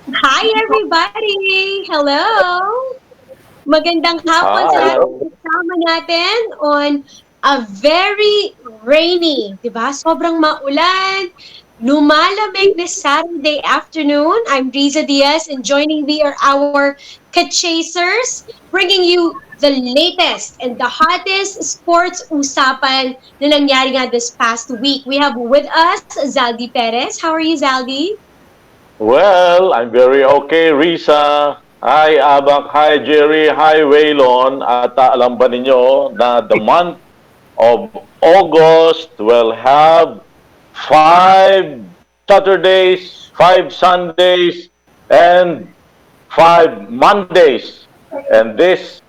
Hi everybody! Hello! Magandang hapon sa lahat ng kasama natin on a very rainy, di ba? Sobrang maulan, lumalamig this Saturday afternoon. I'm Riza Diaz and joining me are our ka-chasers bringing you the latest and the hottest sports usapan na nangyari nga this past week. We have with us Zaldi Perez. How are you, Zaldi? Well, I'm very okay, Risa. Hi, Abak. Hi, Jerry. Hi, Waylon. At alam ba ninyo na the month of August will have 5 Saturdays, 5 Sundays, and 5 Mondays. And this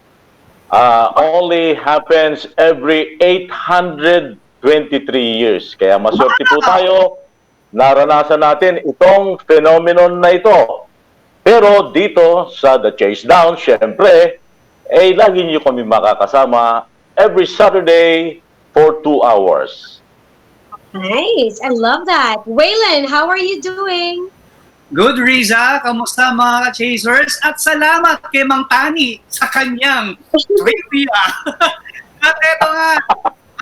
only happens every 823 years. Kaya maswerte po tayo, naranasan natin itong phenomenon na ito. Pero dito sa The Chasedown, syempre, lagi niyo kami makakasama every Saturday for 2 hours. Nice. I love that. Waylon, how are you doing? Good, Riza. Kamusta mga chasers? At salamat kay Mang Tani sa kanyang trivia. At eto nga,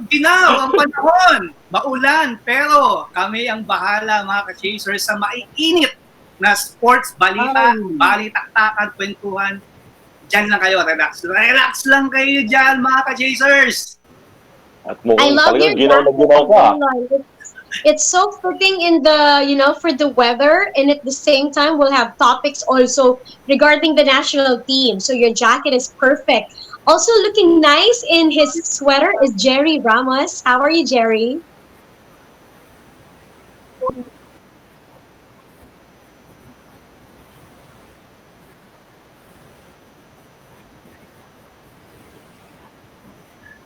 ginaw ang panahon, maulan, pero kami ang bahala mga ka-chasers sa maiinit na sports, balita, balitaktakan, kwentuhan. Diyan lang kayo, relax. Relax lang kayo dyan mga ka-chasers. At I mukhang love your talagang ginaw na ginaw ka. It's so fitting in the, for the weather, and at the same time, we'll have topics also regarding the national team. So your jacket is perfect. Also looking nice in his sweater is Jerry Ramos. How are you, Jerry?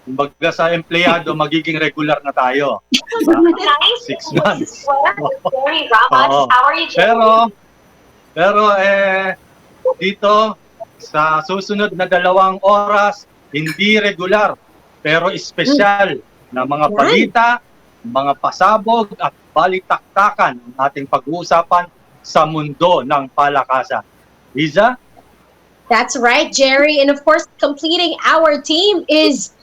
Kumbaga sa empleyado, magiging regular na tayo. Nice. 6 months. Jerry Ramos. Oo. How are you, Jerry? Pero dito, sa susunod na 2 oras, hindi regular, pero espesyal na mga balita, mga pasabog at balitaktakan ang ating pag-uusapan sa mundo ng palakasan. Liza? That's right, Jerry. And of course, completing our team is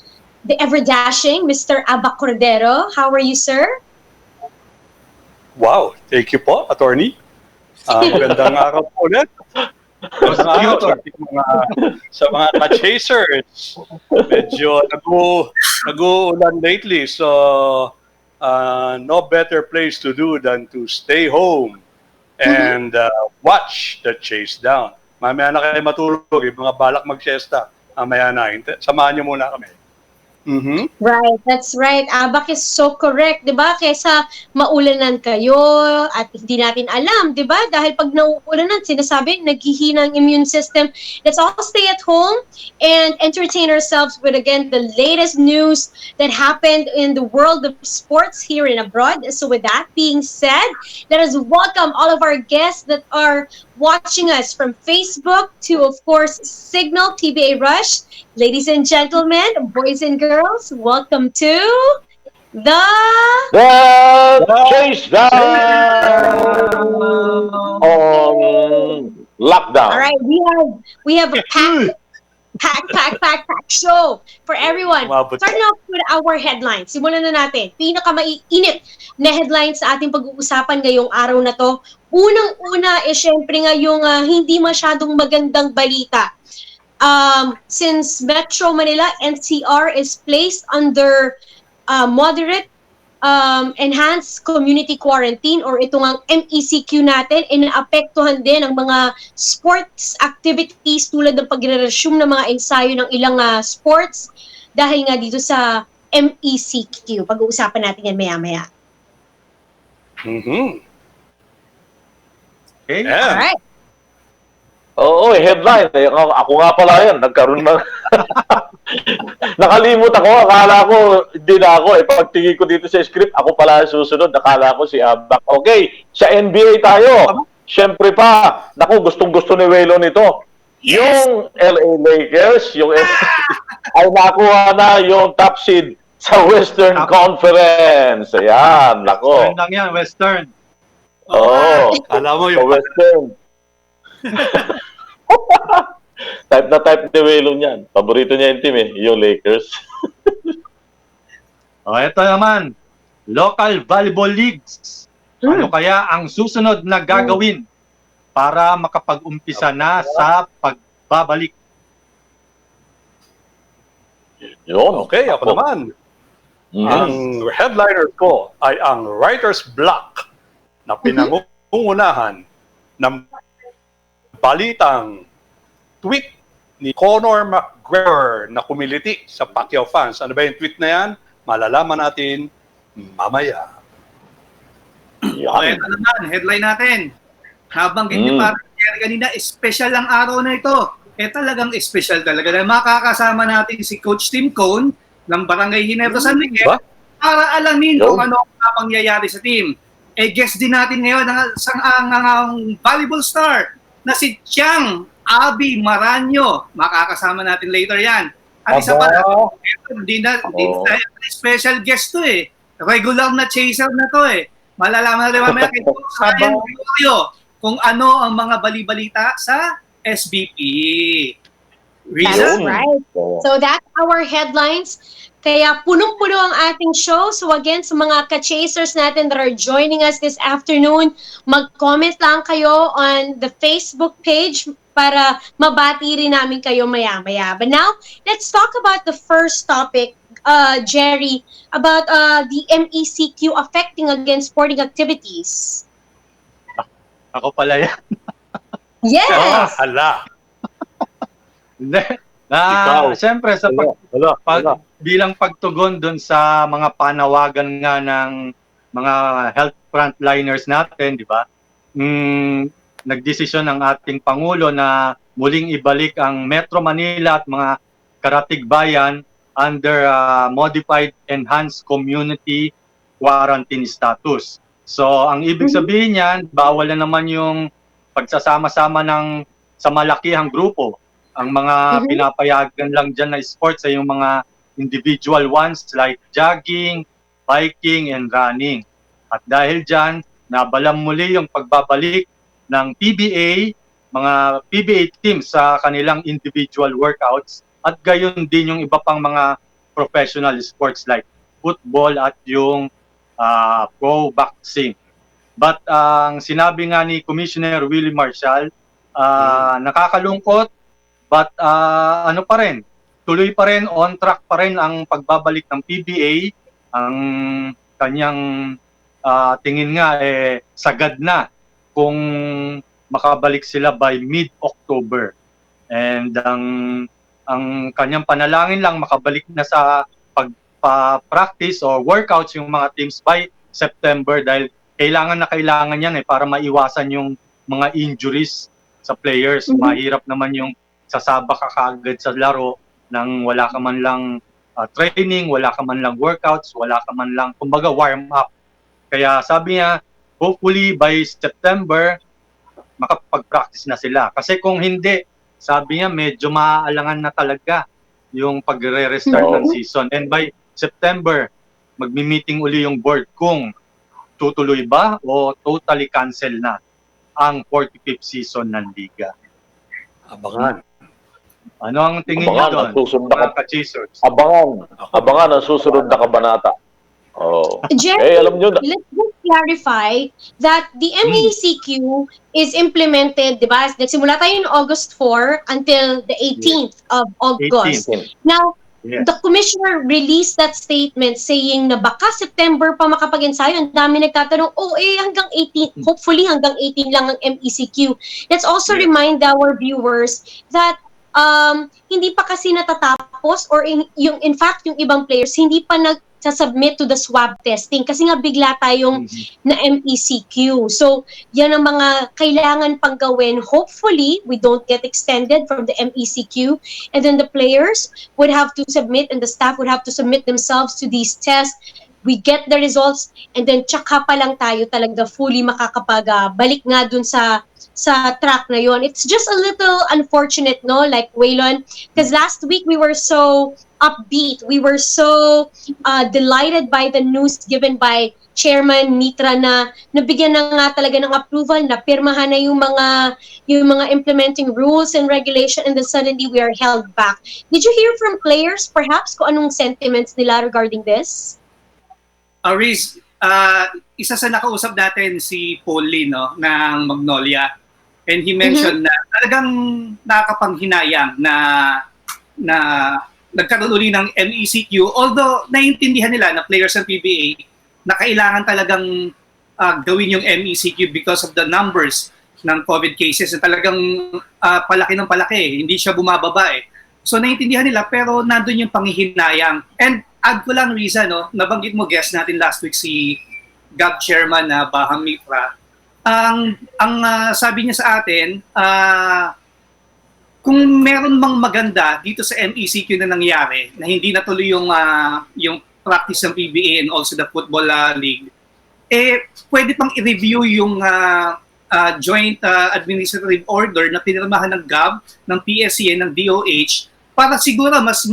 the ever-dashing Mr. Aby Cordero. How are you, sir? Wow, thank you po, attorney. Magandang araw po ulit. Sa mga ka-chasers. Medyo nag-uulan lately, so no better place to do than to stay home and watch the Chasedown. Mamaya na kayo matulog, yung mga balak mag-siesta. Mamaya na, samahan niyo muna kami. Right, that's right. Abak is so correct, 'di ba? Kaysa maulanan kayo at hindi natin alam, 'di ba? Dahil pag nauulanan, sinasabi naghihina ang immune system. Let's all stay at home and entertain ourselves with again the latest news that happened in the world of sports here and abroad. So with that being said, let us welcome all of our guests that are watching us from Facebook to, of course, Signal PBA Rush. Ladies and gentlemen, boys and girls, welcome to the Chasedown on lockdown. All right, we have a pack show for everyone. Starting off with our headlines. Simulan na natin. Pinakamaiinit na headlines sa ating pag-uusapan ngayong araw na to. Unang-una syempre nga yung hindi masyadong magandang balita. Since Metro Manila NCR is placed under moderate enhanced community quarantine or itong ang MECQ natin, inaapektuhan din ang mga sports activities tulad ng pagre-resume ng mga ensayo ng ilang sports dahil nga dito sa MECQ. Pag-uusapan natin yan maya-maya. Okay. Yeah. Alright. Oo, headline. Ako nga pala yan. Nagkaroon ng... Nakalimot ako. Akala ko, hindi na ako. Pagtingin ko dito sa script, ako pala susunod. Akala ko si Abak. Okay, sa NBA tayo. Siyempre pa. Naku, gustong-gusto ni Welo nito. Yes! Yung LA Lakers, ay nakuha na yung top seed sa Western Conference. Ayan, nako. Western lang yan, Western. Oo. Alam mo Sa yung Western. Type na type ni Welong yan. Paborito niya yung team yung Lakers. Ito naman, local volleyball leagues. Ano kaya ang susunod na gagawin para makapag-umpisa na sa pagbabalik? Yun. Okay, ako naman. Ang headliner ko ay ang writer's block na pinangungunahan ng balitang tweet ni Conor McGregor na kumiliti sa Pacquiao fans. Ano ba yung tweet na yan? Malalaman natin mamaya. Yan. Ito naman, headline natin. Nabanggit ni Parang Jerry kanina, special ang araw na ito. Talagang special talaga. Dahil makakasama natin si Coach Tim Cone ng Barangay Ginebra San Miguel para alamin kung ano ang mangyayari sa team. Guest din natin ngayon ang volleyball star na si Aby Maraño. Makakasama natin later yan. At isa pa, hindi na special guest to Regular na chaser na to Malalaman natin mamaya kay Coach Ryan Gregorio kung ano ang mga bali-balita sa SBP. That's right. So that's our headlines. Kaya punong-puno ang ating show. So again, sa mga ka-chasers natin that are joining us this afternoon, mag-comment lang kayo on the Facebook page para mabati rin namin kayo maya-maya. But now, let's talk about the first topic, Jerry, about the MECQ affecting against sporting activities. Ako pala yan. Yes! Hala. Siyempre, sa bilang pagtugon dun sa mga panawagan nga ng mga health frontliners natin, di ba? Nagdesisyon ang ating Pangulo na muling ibalik ang Metro Manila at mga karatig bayan under modified enhanced community quarantine status. So, ang ibig sabihin niyan, bawal na naman yung pagsasama-sama sa malakihang grupo. Ang mga pinapayagan lang dyan na sports ay yung mga individual ones like jogging, biking, and running. At dahil dyan, nabalam muli yung pagbabalik ng PBA, mga PBA teams sa kanilang individual workouts at gayon din yung iba pang mga professional sports like football at yung pro boxing. But ang sinabi nga ni Commissioner Willie Marshall, nakakalungkot, but ano pa rin, tuloy pa rin, on track pa rin ang pagbabalik ng PBA. Ang kanyang tingin nga sagad na kung makabalik sila by mid-October. And ang kanyang panalangin lang makabalik na sa pagpa-practice or workouts yung mga teams by September dahil kailangan yan para maiwasan yung mga injuries sa players. Mahirap naman yung sasabak ka kaagad sa laro nang wala ka man lang training, wala ka man lang workouts, wala ka man lang, kumbaga, warm up. Kaya sabi niya, hopefully by September, makapag-practice na sila. Kasi kung hindi, sabi niya, medyo maaalangan na talaga yung pagre-restart ng season. And by September, magmi-meeting uli yung board kung tutuloy ba o totally cancel na ang 45th season ng Liga. Abangan. Ano ang tingin niyo doon? Mga ka-chasers. Abangan ang susunod na kabanata. Jerry, alam nyo na. let's just clarify that the MECQ is implemented, di ba? Nagsimula tayo in August 4 until the 18th of August. 18th. Now, the commissioner released that statement saying na baka September pa makapag-ensayo. Ang dami nagtatanong, hanggang 18, hopefully hanggang 18 lang ang MECQ. Let's also remind our viewers that hindi pa kasi natatapos or in fact yung ibang players hindi pa nagsasubmit to the swab testing kasi nga bigla tayong na MECQ. So, yan ang mga kailangan pang gawin. Hopefully, we don't get extended from the MECQ and then the players would have to submit and the staff would have to submit themselves to these tests. We get the results and then tsaka pa lang tayo talaga fully makakapag balik nga dun sa sa track na yon. It's just a little unfortunate, no? Like Waylon, because last week we were so upbeat. We were so delighted by the news given by Chairman Mitra na nabigyan na nga talaga ng approval, na pirmahan na yung mga implementing rules and regulation, and then suddenly we are held back. Did you hear from players perhaps kung anong sentiments nila regarding this? Riz, isa sa nakausap natin si Paul Lee, no, ng Magnolia, and he mentioned na talagang nakakapanghinayang na nagkaroon uli ng MECQ, although naiintindihan nila na players ng PBA na kailangan talagang gawin yung MECQ because of the numbers ng COVID cases na talagang palaki ng palaki, hindi siya bumababa eh. So naiintindihan nila, pero nandun yung panghihinayang. And add ko lang, Riza, no, nabanggit mo guest natin last week si GAB Chairman na Baham Mitra. Ang sabi niya sa atin, kung meron mang maganda dito sa MECQ na nangyari, na hindi natuloy yung practice ng PBA and also the Football League, pwede pang i-review yung joint administrative order na pinirmahan ng GAB, ng PSCN, ng DOH, para siguro mas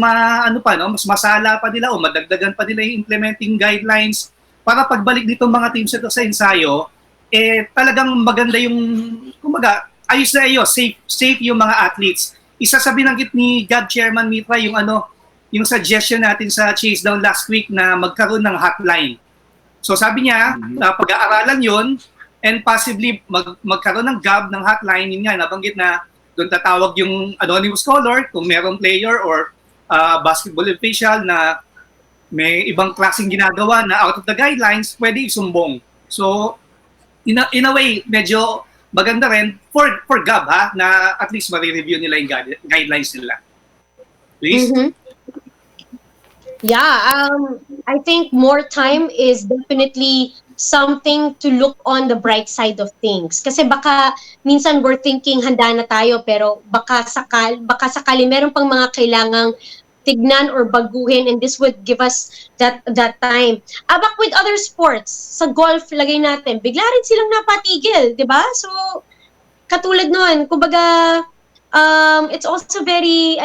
masala pa nila o madagdagan pa nila yung implementing guidelines para pagbalik dito mga teams ito sa ensayo, talagang maganda yung, kumbaga, ayos na ayos, safe yung mga athletes. Isa sa binanggit ni GAB Chairman Mitra yung suggestion natin sa Chasedown last week na magkaroon ng hotline. So sabi niya, pag-aaralan yun, and possibly magkaroon ng GAB ng hotline, yun nga, nabanggit na doon tatawag yung anonymous caller kung merong player or basketball official na may ibang klaseng ginagawa na out of the guidelines, pwede isumbong. So, in a way, medyo maganda rin for GAB, na at least ma-review nila yung guidelines nila. Please? Yeah, I think more time is definitely something to look on the bright side of things. Kasi baka minsan we're thinking handa na tayo, pero baka sakali meron pang mga kailangang tignan or baguhin, and this would give us that time. Back with other sports, sa golf, lagay natin, bigla rin silang napatigil, di ba? So, katulad nun, kumbaga, it's also very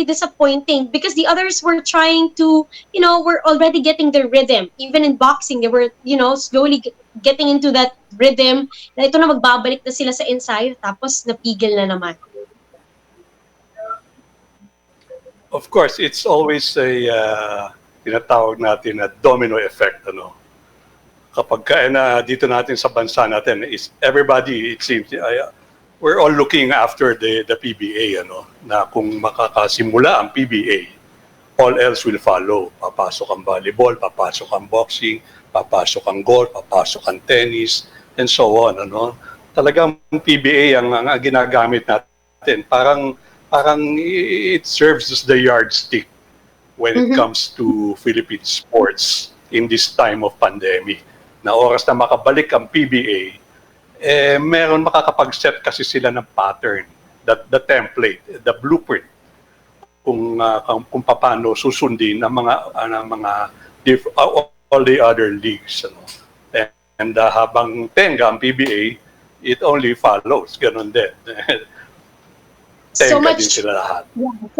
disappointing because the others were trying to, were already getting their rhythm. Even in boxing, they were, slowly getting into that rhythm na ito na magbabalik na sila sa ensayo, tapos napigil na naman. Of course, it's always a tinatawag natin na domino effect, ano. Kapag dito natin sa bansa natin, is everybody, it seems, we're all looking after the PBA, ano, na kung makakasimula ang PBA, all else will follow. Papasok ang volleyball, papasok ang boxing, papasok ang golf, papasok ang tennis, and so on, ano. Talagang PBA ang ginagamit natin. Parang it serves as the yardstick when it comes to Philippine sports in this time of pandemic. Na oras na makabalik ang PBA, meron makakapag-set kasi sila ng pattern, the template, the blueprint kung paano susundin ng mga all the other leagues, ano. And habang tenga ang PBA, it only follows, ganun din. So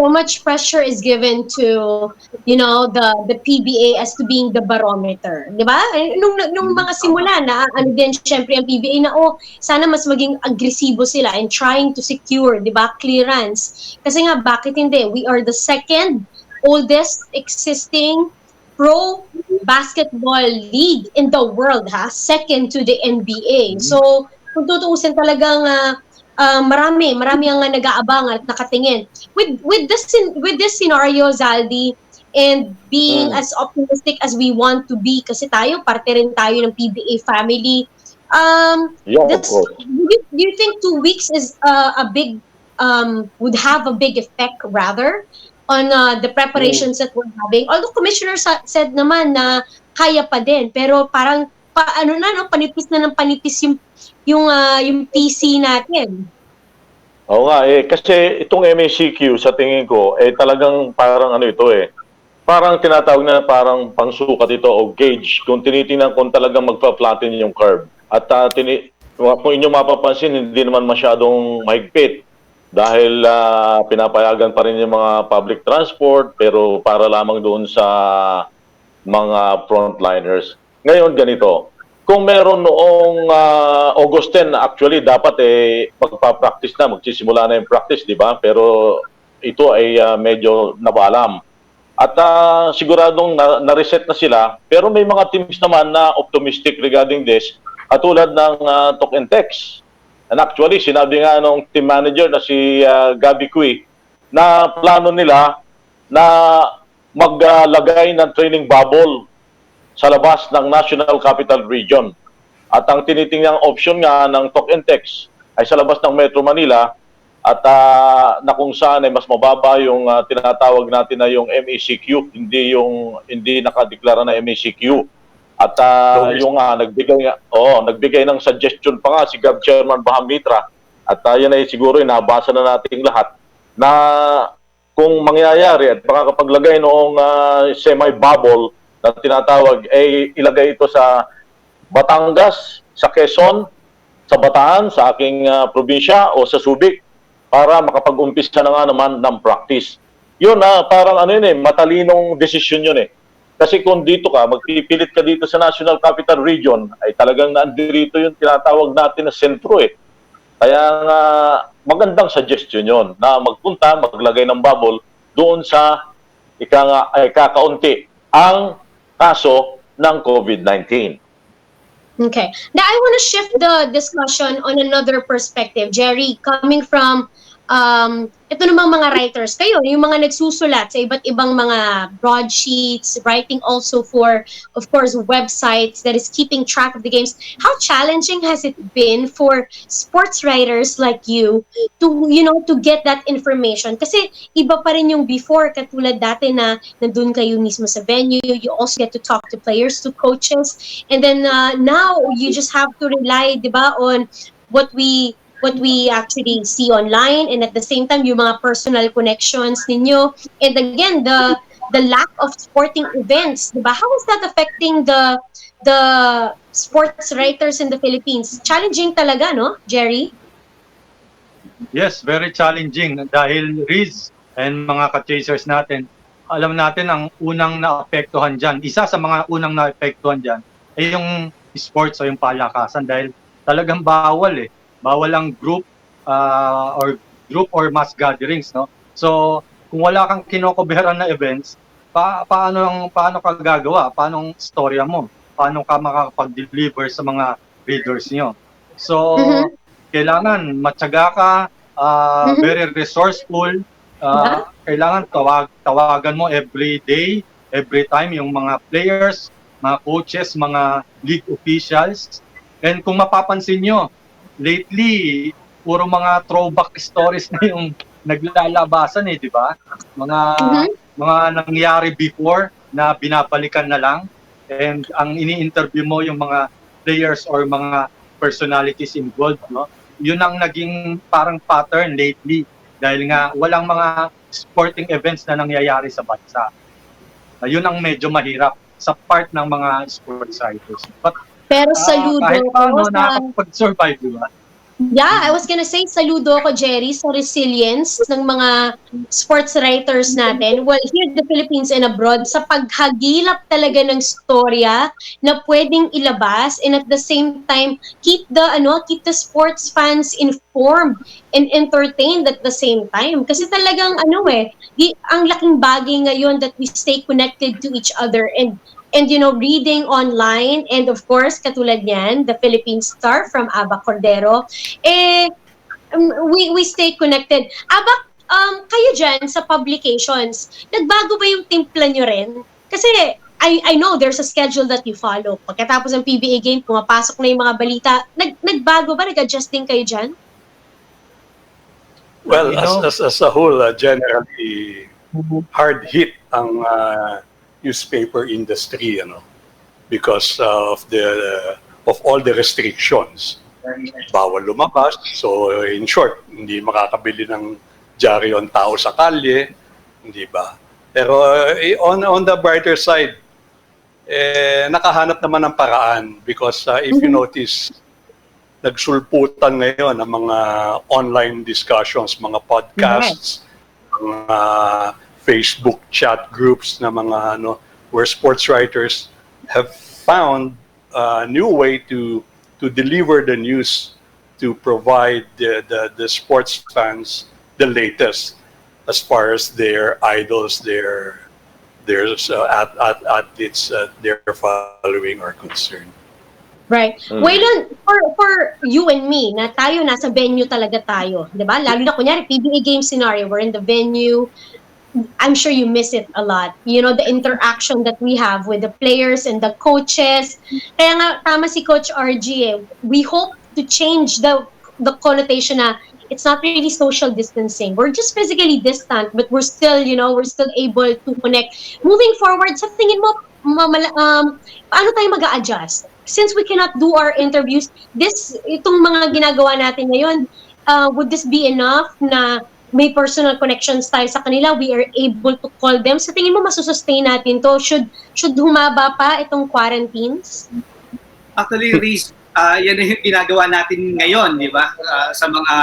much pressure is given to, the PBA as to being the barometer, di ba? Nung mga simula na din syempre ang PBA na sana mas maging agresibo sila in trying to secure, di ba, clearance. Kasi nga, bakit hindi? We are the second oldest existing pro basketball league in the world, second to the NBA. So kung tutuusin talagang marami ang nag-aabangan at nakatingin. With this scenario, Zaldi, and being as optimistic as we want to be, kasi parte rin tayo ng PBA family. Do you think 2 weeks is would have a big effect rather on the preparations that we're having? Although Commissioner said naman na kaya pa din, pero parang panipis na ng panipis yung PC natin. Oo nga, kasi itong MECQ sa tingin ko, talagang parang parang tinatawag na parang pangsukat ito o gauge, kung tinitingnan kung talagang magpa-flatten yung curve. At kung inyo mapapansin, hindi naman masyadong mahigpit dahil pinapayagan pa rin yung mga public transport pero para lamang doon sa mga frontliners. Ngayon ganito, kung meron noong August 10, actually dapat magpa-practice na, magsisimula na yung practice, di ba? Pero ito ay medyo nabalam. At siguradong na-reset na sila, pero may mga teams naman na optimistic regarding this, katulad ng talk and text. And actually, sinabi nga nung team manager na si Gabi Cui na plano nila na maglagay ng training bubble sa labas ng National Capital Region. At ang tinitingyang option nga ng talk and text ay sa labas ng Metro Manila at na kung saan ay mas mababa yung tinatawag natin na yung MECQ, hindi nakadeklara na MECQ. At yung nagbigay ng suggestion pa nga si Gov Chairman Baham Mitra at yan ay siguro nabasa na nating lahat na kung mangyayari at makakapaglagay noong semi-bubble na tinatawag ay ilagay ito sa Batangas, sa Quezon, sa Bataan, sa aking probinsya o sa Subic para makapag-umpisa na nga naman ng practice. Yun parang matalinong desisyon yun Kasi kung dito ka, magpipilit ka dito sa National Capital Region, ay talagang nandirito yung tinatawag natin na sentro Kaya nga, magandang suggestion yon na magpunta, maglagay ng bubble doon sa kakaunti ang kaso ng COVID-19. Okay. Now, I want to shift the discussion on another perspective. Jerry, coming from ito namang mga writers, kayo, yung mga nagsusulat sa iba't ibang mga broadsheets, writing also for, of course, websites that is keeping track of the games. How challenging has it been for sports writers like you to, to get that information? Kasi iba pa rin yung before, katulad dati na nandun kayo mismo sa venue, you also get to talk to players, to coaches, and then now you just have to rely, di ba, on what we actually see online, and at the same time yung mga personal connections ninyo, and again the lack of sporting events, diba? How is that affecting the sports writers in the Philippines? Challenging talaga, no, Jerry? Yes, very challenging dahil Riz and mga ka-chasers natin, alam natin ang unang naapektuhan dyan, isa sa mga unang naapektuhan dyan ay yung sports o yung palakasan dahil talagang bawal ang group or mass gatherings, no? So, kung wala kang kinokoberan na events, paano ka gagawa? Paano ang storya mo? Paano ka makakapag-deliver sa mga readers niyo? So, kailangan matyaga ka, very resourceful, kailangan tawagan mo every day, every time yung mga players, mga coaches, mga league officials. And kung mapapansin nyo, lately, puro mga throwback stories na yung naglalabasan di ba? Mga nangyari before na binabalikan na lang, and ang ini-interview mo yung mga players or mga personalities involved, no? Yun ang naging parang pattern lately dahil nga walang mga sporting events na nangyayari sa bansa. Yun ang medyo mahirap sa part ng mga sports writers. But pero saludo kahit paano sa nakakapag-survive, di ba? Yeah, I was gonna say saludo ako, Jerry, sa resilience ng mga sports writers natin. Well, here in the Philippines and abroad, sa paghagilap talaga ng storya na pwedeng ilabas, and at the same time keep the sports fans informed and entertained at the same time. Kasi talagang ang laking bagay ngayon that we stay connected to each other and reading online, and of course, katulad niyan, the Philippine Star from Aba Cordero, we stay connected. Aba, kayo dyan sa publications, nagbago ba yung timpla nyo rin? Kasi I know there's a schedule that you follow. Pagkatapos ng PBA game, pumapasok na yung mga balita. Nagbago ba? Nag-adjusting kayo dyan? Well, as a whole, generally, hard hit ang newspaper industry, because of all the restrictions. Bawal lumabas, so in short, hindi makakabili ng dyaryo ang tao sa kalye, hindi ba? Pero on the brighter side, nakahanap naman ng paraan because if you notice, nagsulputan ngayon ng mga online discussions, mga podcasts, mga Facebook chat groups na mga where sports writers have found a new way to deliver the news, to provide the sports fans the latest as far as their idols, their athletes, their following are concerned. Right. Waylon, for you and me, na tayo nasa venue talaga tayo, 'di ba? Lalo na kunyari PBA game scenario, we're in the venue. I'm sure you miss it a lot. You know, the interaction that we have with the players and the coaches. Kaya nga tama si Coach RG eh. We hope to change the connotation na it's not really social distancing. We're just physically distant, but we're still, we're still able to connect. Moving forward, sa tingin mo, paano tayo mag-a-adjust? Since we cannot do our interviews, itong mga ginagawa natin ngayon, would this be enough na may personal connections tayo sa kanila? We are able to call them. Sa tingin mo, masusustain natin to? Should humaba pa itong quarantines? Actually, Riz, yan yung ginagawa natin ngayon, di ba? Sa mga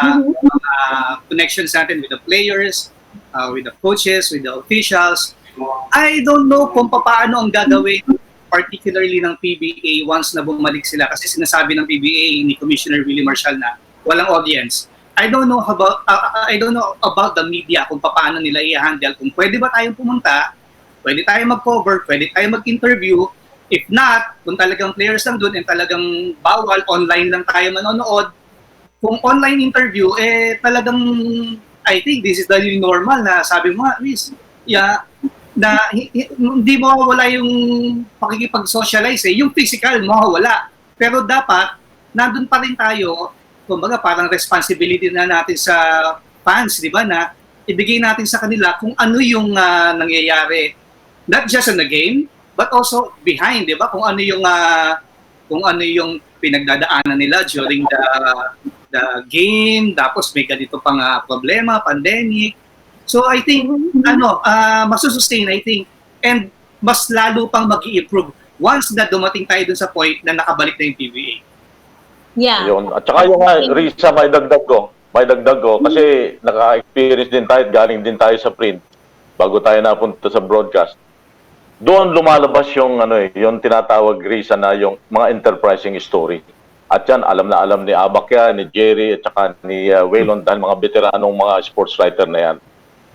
connections natin with the players, with the coaches, with the officials. I don't know kung paano ang gagawin, particularly ng PBA once na bumalik sila. Kasi sinasabi ng PBA ni Commissioner Willie Marshall na walang audience. I don't know about the media kung paano nila i-handle. Kung pwede ba tayong pumunta, pwede tayong mag-cover, pwede tayong mag-interview. If not, kung talagang players lang doon and talagang bawal, online lang tayo manonood. Kung online interview, talagang, I think this is the new normal na sabi mo, Riz, na hindi mawawala yung pakikipag-socialize yung physical mawawala. Pero dapat, nandun pa rin tayo, kumbaga parang responsibility na natin sa fans, di ba, na ibigay natin sa kanila kung ano yung nangyayari. Not just in the game, but also behind, di ba? Kung ano yung pinagdadaanan nila during the game, tapos may ganito pang problema, pandemic. So I think masusustain, I think, and mas lalo pang mag-i-improve once na dumating tayo dun sa point na nakabalik na yung PBA. Yeah. Yun. At saka yung Risa, may dagdag ko kasi naka-experience din tayo, galing din tayo sa print bago tayo napunta sa broadcast. Doon lumalabas yung yung tinatawag, Risa, na yung mga enterprising story. At yan, alam na alam ni Abakya, ni Jerry, at saka ni Waylon, dahil mga veteranong mga sports writer na yan.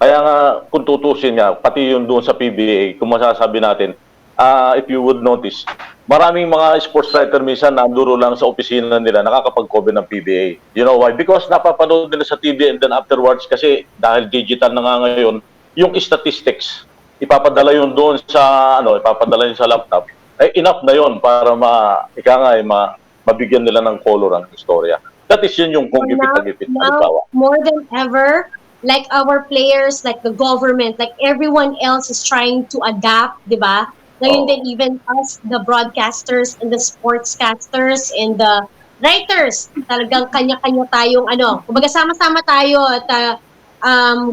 Kaya nga, kung tutusin nga, pati yung doon sa PBA, kung masasabi natin, if you would notice, maraming mga sports writer minsan nanduro lang sa opisina nila, nakakapag-cover ng PBA. You know why? Because napapanood nila sa TV and then afterwards, kasi dahil digital na nga ngayon, yung statistics, ipapadala yun doon sa, ipapadala yun sa laptop, enough na yun para mabigyan nila ng color ang istorya. That is yun yung kung gipit-gipit. Now, more than ever, like our players, like the government, like everyone else is trying to adapt, di ba? Ngayon din, even us, the broadcasters and the sportscasters and the writers, talagang kanya-kanya tayong kumbaga sama-sama tayo at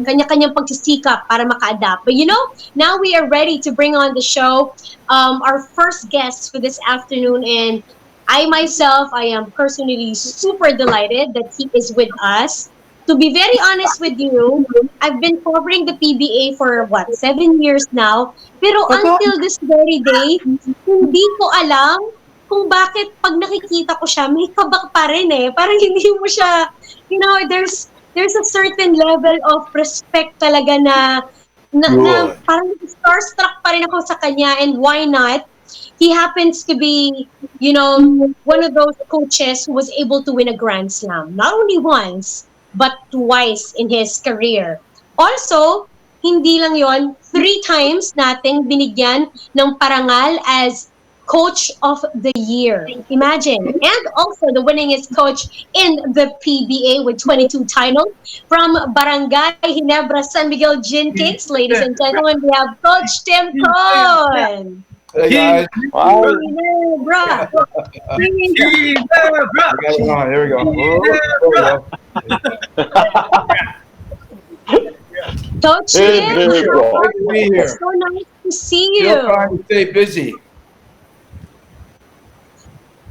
kanya-kanyang pagsisikap para maka-adapt. But now we are ready to bring on the show our first guest for this afternoon, and I myself, I am personally super delighted that he is with us. To be very honest with you, I've been covering the PBA for 7 years now. Pero until this very day, hindi ko alam kung bakit pag nakikita ko siya, may kabak pa rin eh. Parang hindi mo siya, there's a certain level of respect talaga na parang starstruck pa rin ako sa kanya, and why not? He happens to be, one of those coaches who was able to win a Grand Slam. Not only once, but twice in his career. Also, hindi lang yon, 3 times nating binigyan ng parangal as Coach of the Year. Imagine. And also the winningest coach in the PBA with 22 titles from Barangay Ginebra San Miguel Gin Kings. Ladies and gentlemen, we have Coach Tim Con. Hey guys. Wow. Ginebra. Here we go. Coach Tim, It's so nice to see you. Still trying to stay busy.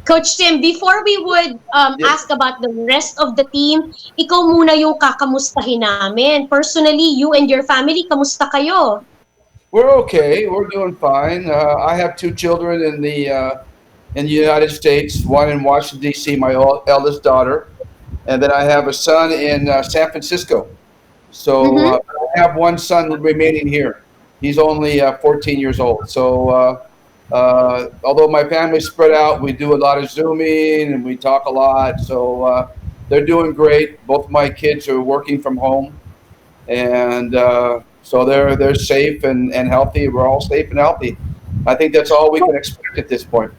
Coach Tim, before we would ask about the rest of the team, ikaw muna yung kakamustahin namin. Personally, you and your family, kamusta kayo? We're okay. We're doing fine. I have two children in the United States. One in Washington D.C., my eldest daughter, and then I have a son in San Francisco. So I have one son remaining here. He's only 14 years old. So although my family's spread out, we do a lot of Zooming and we talk a lot. So they're doing great. Both my kids are working from home, and so they're safe and healthy. We're all safe and healthy. I think that's all we can expect at this point.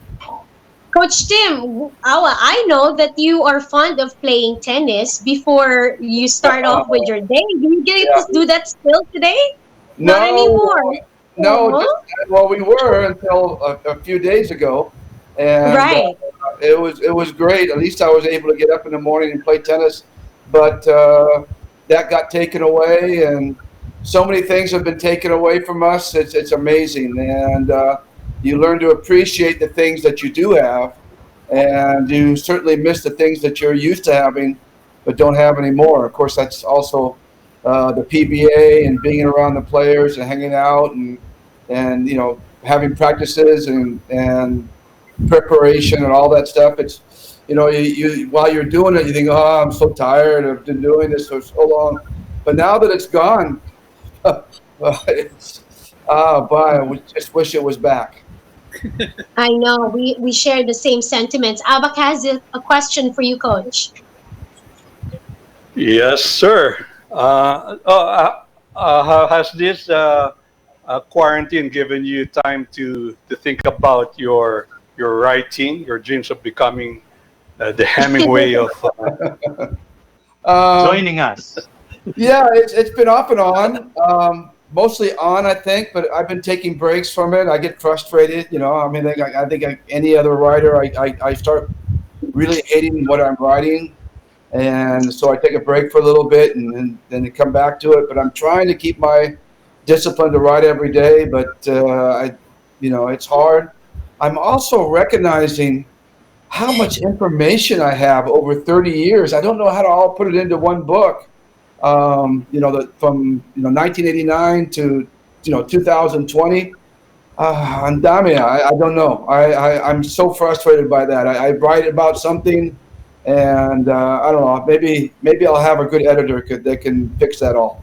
Coach Tim, I know that you are fond of playing tennis before you start off with your day. Do you get to do that still today? No, Not anymore. No, well, we were until a few days ago, and Right. it was great. At least I was able to get up in the morning and play tennis, but that got taken away, and so many things have been taken away from us. It's amazing, and you learn to appreciate the things that you do have, and you certainly miss the things that you're used to having, but don't have anymore. Of course, that's also the PBA and being around the players and hanging out and you know, having practices and preparation and all that stuff. It's, you know, you while you're doing it, you think, oh, I'm so tired. I've been doing this for so long, but now that it's gone, it's boy, I just wish it was back. I know. We share the same sentiments. Abak has a question for you, Coach. Yes, sir. Has this quarantine given you time to think about your writing, your dreams of becoming the Hemingway of? Joining us. Yeah, it's been off and on. Mostly on, I think, but I've been taking breaks from it. I get frustrated, you know. I mean, I think like any other writer, I start really hating what I'm writing, and so I take a break for a little bit and then come back to it. But I'm trying to keep my discipline to write every day, but it's hard. I'm also recognizing how much information I have over 30 years. I don't know how to all put it into one book. From 1989 to 2020. Andame, I don't know. I'm so frustrated by that. I write about something, and I don't know. Maybe I'll have a good editor that can fix that all.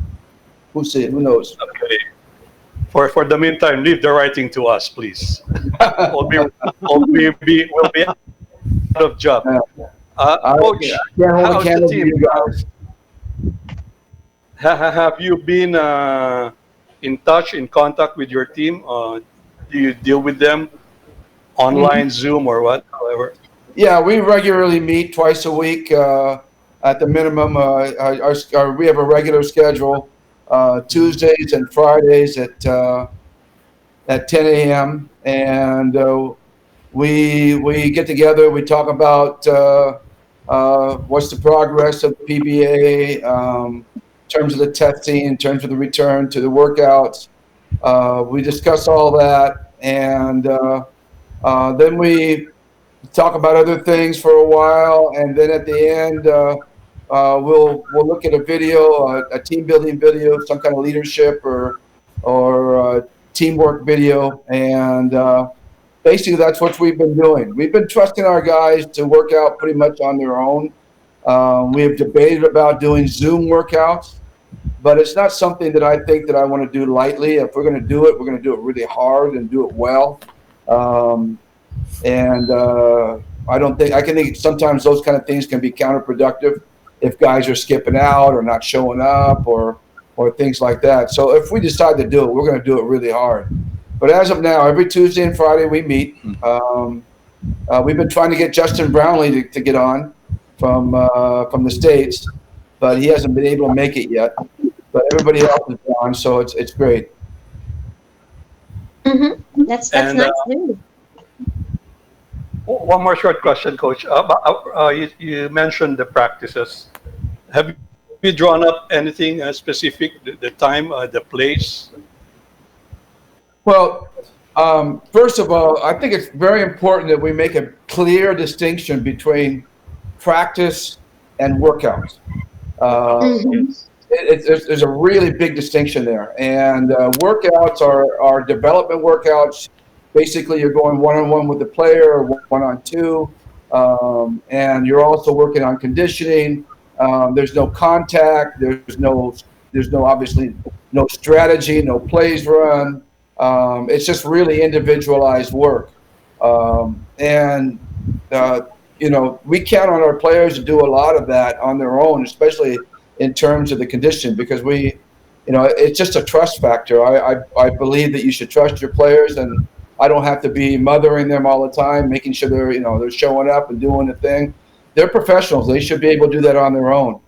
Who knows? Okay. For the meantime, leave the writing to us, please. we'll be out of job. Coach, how's the team? Have you been in touch, in contact with your team? Do you deal with them online, Zoom, or what? However. Yeah, we regularly meet twice a week at the minimum. We have a regular schedule, Tuesdays and Fridays at 10 a.m. And we get together. We talk about what's the progress of the PBA. In terms of the testing, in terms of the return to the workouts. We discuss all that, and then we talk about other things for a while, and then at the end, we'll look at a video, a team building video, some kind of leadership or teamwork video, and basically that's what we've been doing. We've been trusting our guys to work out pretty much on their own. We have debated about doing Zoom workouts, but it's not something that I think that I want to do lightly. If we're going to do it, we're going to do it really hard and do it well. I can think sometimes those kind of things can be counterproductive if guys are skipping out or not showing up or things like that. So if we decide to do it, we're going to do it really hard. But as of now, every Tuesday and Friday we meet. We've been trying to get Justin Brownlee to get on from the States, but he hasn't been able to make it yet. But everybody else is on, so it's great. Mm-hmm. That's nice news. One more short question, Coach. You mentioned the practices. Have you drawn up anything specific? The time, the place? Well, First of all, I think it's very important that we make a clear distinction between practice and workouts. There's a really big distinction there. And workouts are development workouts. Basically, you're going one-on-one with the player, or one-on-two, and you're also working on conditioning. There's no contact. There's no obviously no strategy, no plays run. It's just really individualized work. We count on our players to do a lot of that on their own, especially in terms of the condition, because it's just a trust factor. I believe that you should trust your players, and I don't have to be mothering them all the time, making sure they're showing up and doing the thing. They're professionals. They should be able to do that on their own.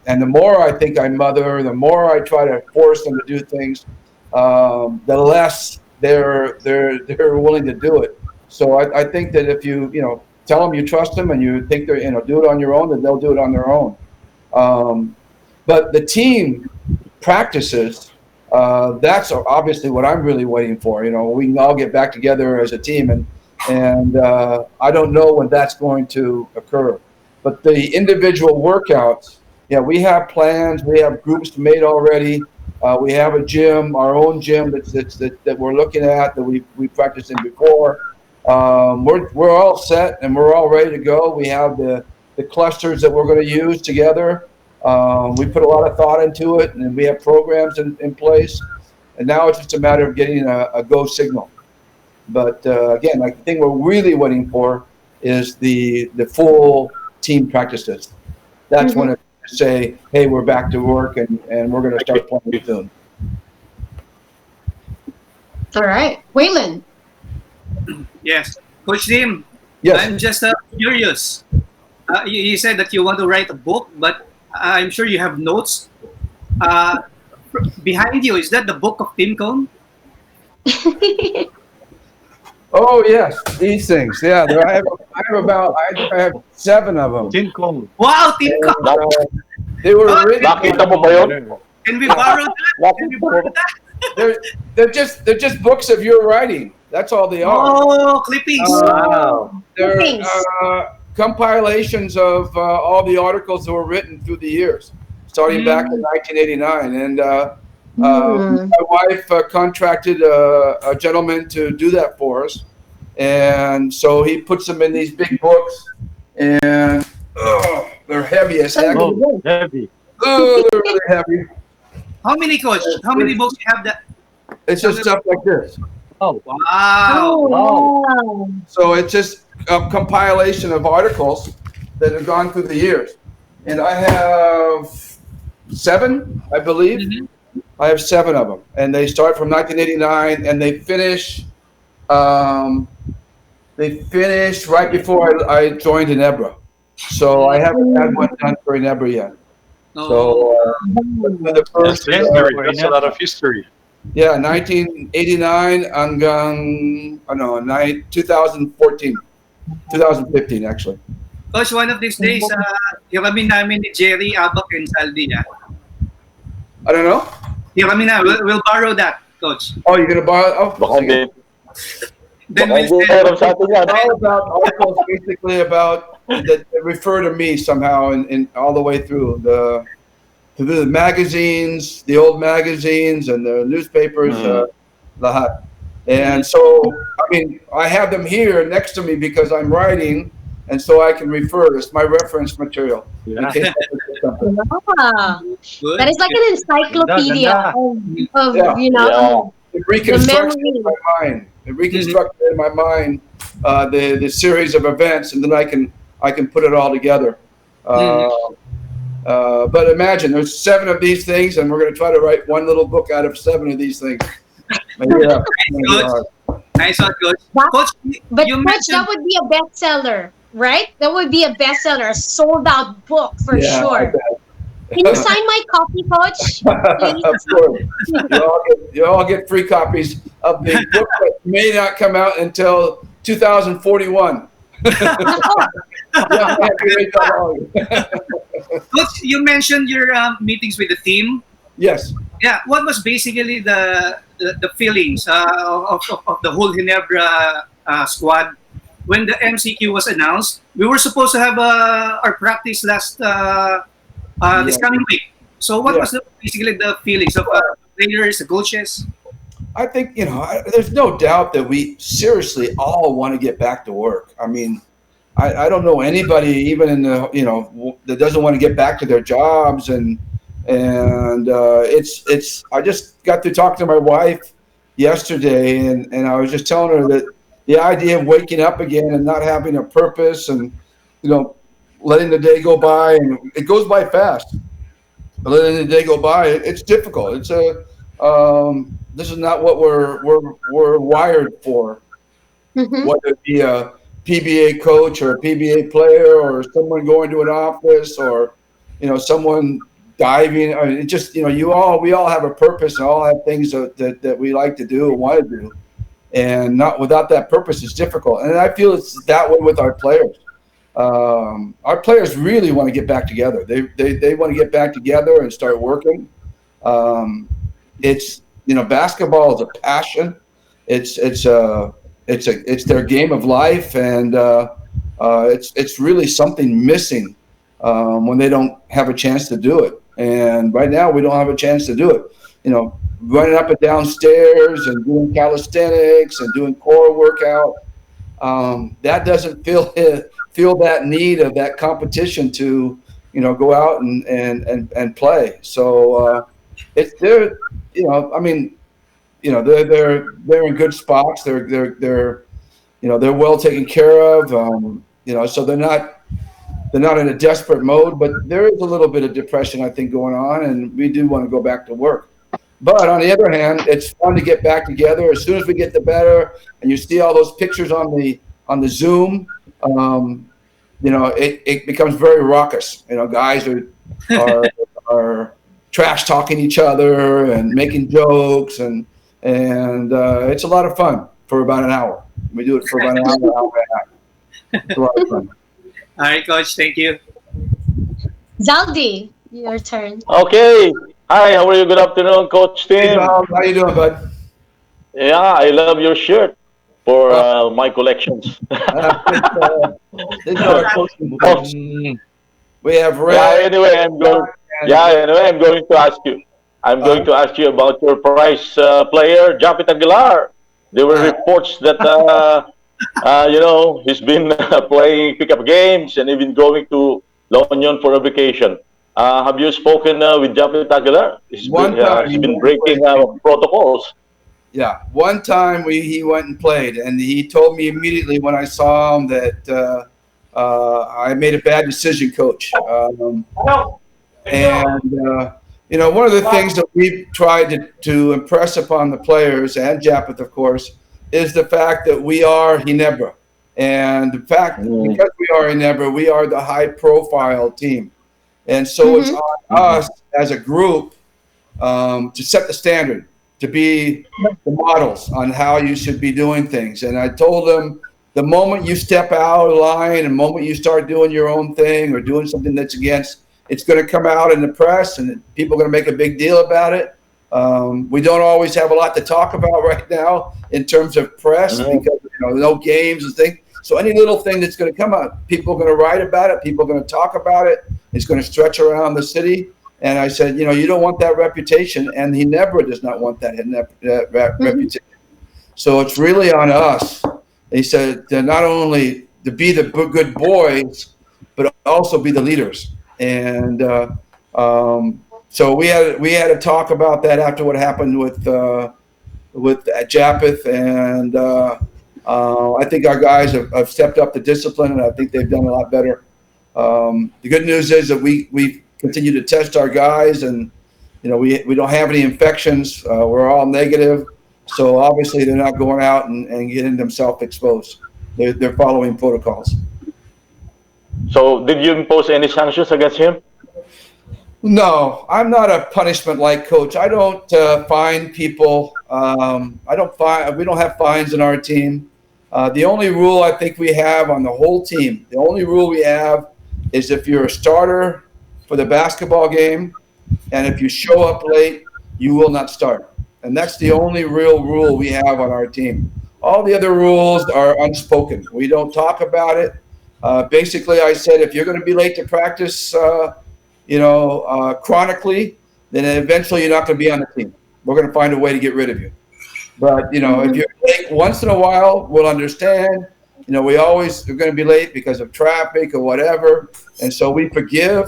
And the more I think I mother, the more I try to force them to do things, the less they're willing to do it. So I think that if you tell them you trust them and you think they're do it on your own, then they'll do it on their own. But the team practices, that's obviously what I'm really waiting for. We can all get back together as a team, and I don't know when that's going to occur. But the individual workouts, we have plans. We have groups made already. We have a gym, our own gym that we're looking at, that we practiced in before. We're all set and we're all ready to go. We have the clusters that we're going to use together. We put a lot of thought into it, and we have programs in place. And now it's just a matter of getting a go signal. But again, the thing we're really waiting for is the full team practices. That's when it say, hey, we're back to work and we're going to start playing soon. All right. Waylon. Yes. Coach Tim, Yes. I'm just curious. You said that you want to write a book, but I'm sure you have notes. Behind you, is that the book of Tim Cone? Oh yes, these things. Yeah, I have 7 of them. Tingkol. Wow, Tim Cone! They were written. Nakita mo ba yun? Can we borrow that? Can we borrow that? They're just books of your writing. That's all they are. Oh, clippings! Wow. They're Clippings. compilations of all the articles that were written through the years, starting back in 1989. And my wife contracted a gentleman to do that for us. And so he puts them in these big books, and they're heavy as heck. Oh, heavy. Oh, they're really heavy. How many, Coach? How many books you have that? It's just stuff like this. Oh, Wow! Wow. So it's just a compilation of articles that have gone through the years. And I have 7, I believe. I have 7 of them. And they start from 1989, and they finish right before I joined Ginebra. So I haven't had one done for Ginebra yet. So the first, That's a lot of history. 1989 hanggang 2014, 2015 actually. Coach, one of these days, hiramin namin ni Jerry, Abak, and Saldi. I don't know. Hiramin na. We'll borrow that, Coach. Oh, you're gonna borrow? Oh, Baka hindi. Then Baka we'll hindi meron sa atin yan. all about articles basically about that refer to me somehow in all the way through the magazines, the old magazines and the newspapers, Lahat. And so, I mean, I have them here next to me because I'm writing, and so I can refer. It's my reference material. In case I forget something. Good. That is like an encyclopedia of It reconstructs memory. in my mind. It reconstructs in my mind the series of events, and then I can put it all together. But imagine there's 7 of these things, and we're going to try to write one little book out of 7 of these things. Yeah. Nice one, Coach. That- Coach, But you Coach, mentioned that would be a bestseller, right? That would be a bestseller, a sold-out book for I sure. bet. Can you sign my copy, Coach? Please? Of course. You all get free copies of the book that may not come out until 2041. Coach, you mentioned your meetings with the team. Yes. Yeah, what was basically the feelings of the whole Ginebra squad when the MCQ was announced? We were supposed to have our practice last this coming week. So what was basically the feelings of players, the coaches? I think, there's no doubt that we seriously all want to get back to work. I mean, I don't know anybody even in the, that doesn't want to get back to their jobs. And it's, I just got to talk to my wife yesterday and I was just telling her that the idea of waking up again and not having a purpose and, letting the day go by, and it goes by fast, but letting the day go by, it's difficult. It's this is not what we're wired for. Mm-hmm. Whether it be a PBA coach or a PBA player or someone going to an office or, someone diving. I mean, it just, we all have a purpose and all have things that we like to do and want to do. And not without that purpose, it's difficult. And I feel it's that way with our players. Our players really want to get back together. They want to get back together and start working. It's, basketball is a passion. It's their game of life, and it's really something missing when they don't have a chance to do it. And right now, we don't have a chance to do it. Running up and down stairs and doing calisthenics and doing core workout, that doesn't feel that need of that competition to go out and play. So they're in good spots. They're well taken care of. So they're not in a desperate mode, but there is a little bit of depression, I think, going on, and we do want to go back to work. But on the other hand, it's fun to get back together. As soon as we get the better, and you see all those pictures on the Zoom, it becomes very raucous. Guys are trash talking each other and making jokes, and it's a lot of fun for about an hour. We do it for about an hour and a half. It's a lot of fun. All right, Coach. Thank you. Zaldi, your turn. Okay. Hi, how are you? Good afternoon, Coach Hey, Tim. Bob, how you doing, bud? Yeah, I love your shirt for my collections. We have red. Yeah, anyway, I'm going to ask you. I'm going to ask you about your prize player, Japit Aguilar. There were reports that he's been playing pickup games and even going to La Union for a vacation. Have you spoken with Japit Aguilar? He's been breaking protocols. Yeah, one time he went and played, and he told me immediately when I saw him that I made a bad decision, Coach. One of the things that we've tried to impress upon the players and Japith, of course, is the fact that we are Ginebra. And the fact because we are Ginebra, we are the high-profile team. And so it's on us as a group to set the standard, to be the models on how you should be doing things. And I told them, the moment you step out of line and the moment you start doing your own thing or doing something that's against, it's going to come out in the press and people are going to make a big deal about it. We don't always have a lot to talk about right now in terms of press because no games and things. So any little thing that's going to come out, people are going to write about it. People are going to talk about it. It's going to stretch around the city. And I said, you don't want that reputation, and Ginebra does not want that reputation. So it's really on us. He said to not only to be the good boys, but also be the leaders. And so we had a talk about that after what happened with Japith, and I think our guys have stepped up the discipline, and I think they've done a lot better. The good news is that we continue to test our guys, and we don't have any infections. We're all negative, so obviously they're not going out and getting themselves exposed. They're following protocols. So did you impose any sanctions against him? No, I'm not a punishment-like coach. I don't fine people. We don't have fines in our team. The only rule I think we have on the whole team, the only rule we have is if you're a starter for the basketball game, and if you show up late, you will not start. And that's the only real rule we have on our team. All the other rules are unspoken. We don't talk about it. Basically, I said, if you're going to be late to practice, chronically, then eventually you're not going to be on the team. We're going to find a way to get rid of you. But, if you're late once in a while, we'll understand. We always are going to be late because of traffic or whatever. And so we forgive,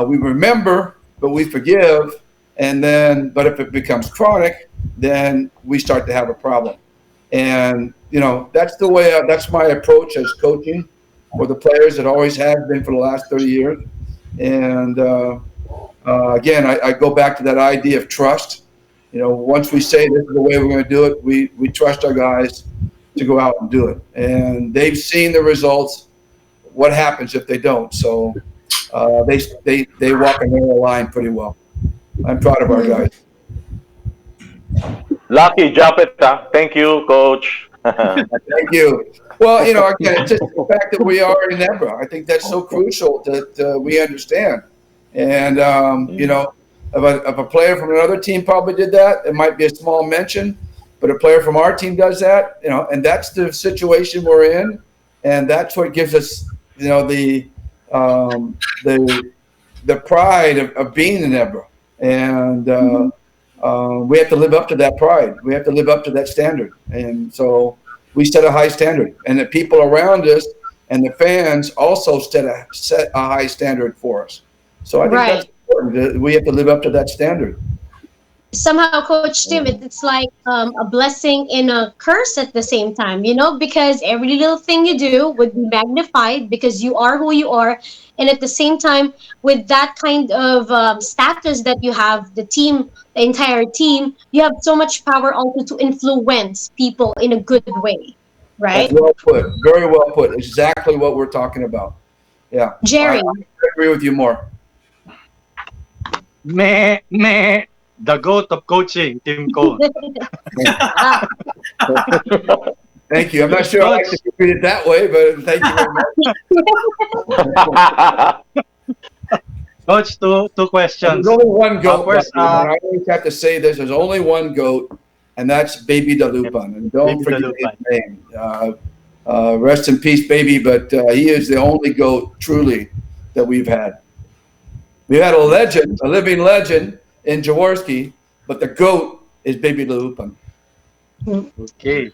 we remember, but we forgive. But if it becomes chronic, then we start to have a problem. And, that's the way, that's my approach as coaching for the players. It always has been for the last 30 years. And again, I go back to that idea of trust. Once we say this is the way we're going to do it, we trust our guys to go out and do it. And they've seen the results. What happens if they don't? So they walk a narrow line pretty well. I'm proud of our guys. Lucky, drop it. Thank you, Coach. Thank you. Well, again, it's just the fact that we are in Ginebra. I think that's so crucial that we understand. And, if a player from another team probably did that, it might be a small mention. But a player from our team does that, and that's the situation we're in. And that's what gives us, the pride of being in Ginebra. And we have to live up to that pride. We have to live up to that standard. And so we set a high standard. And the people around us and the fans also set a high standard for us. So I think that's important. We have to live up to that standard. Somehow, Coach Tim, it's like a blessing and a curse at the same time, because every little thing you do would be magnified because you are who you are. And at the same time, with that kind of status that you have, the entire team, you have so much power also to influence people in a good way, right? That's well put. Very well put. Exactly what we're talking about. Yeah. Jerry. I agree with you more. The GOAT of coaching, Tim Cone. Thank you. I'm not sure I like to repeat it that way, but thank you very much. Coach, two questions. There's only one GOAT. First, I always have to say this. There's only one GOAT, and that's Baby Dalupan. And don't forget his name. Rest in peace, Baby, but he is the only GOAT, truly, that we've had. We've had a legend, a living legend, in Jaworski, but the GOAT is Baby Dalupan. Okay.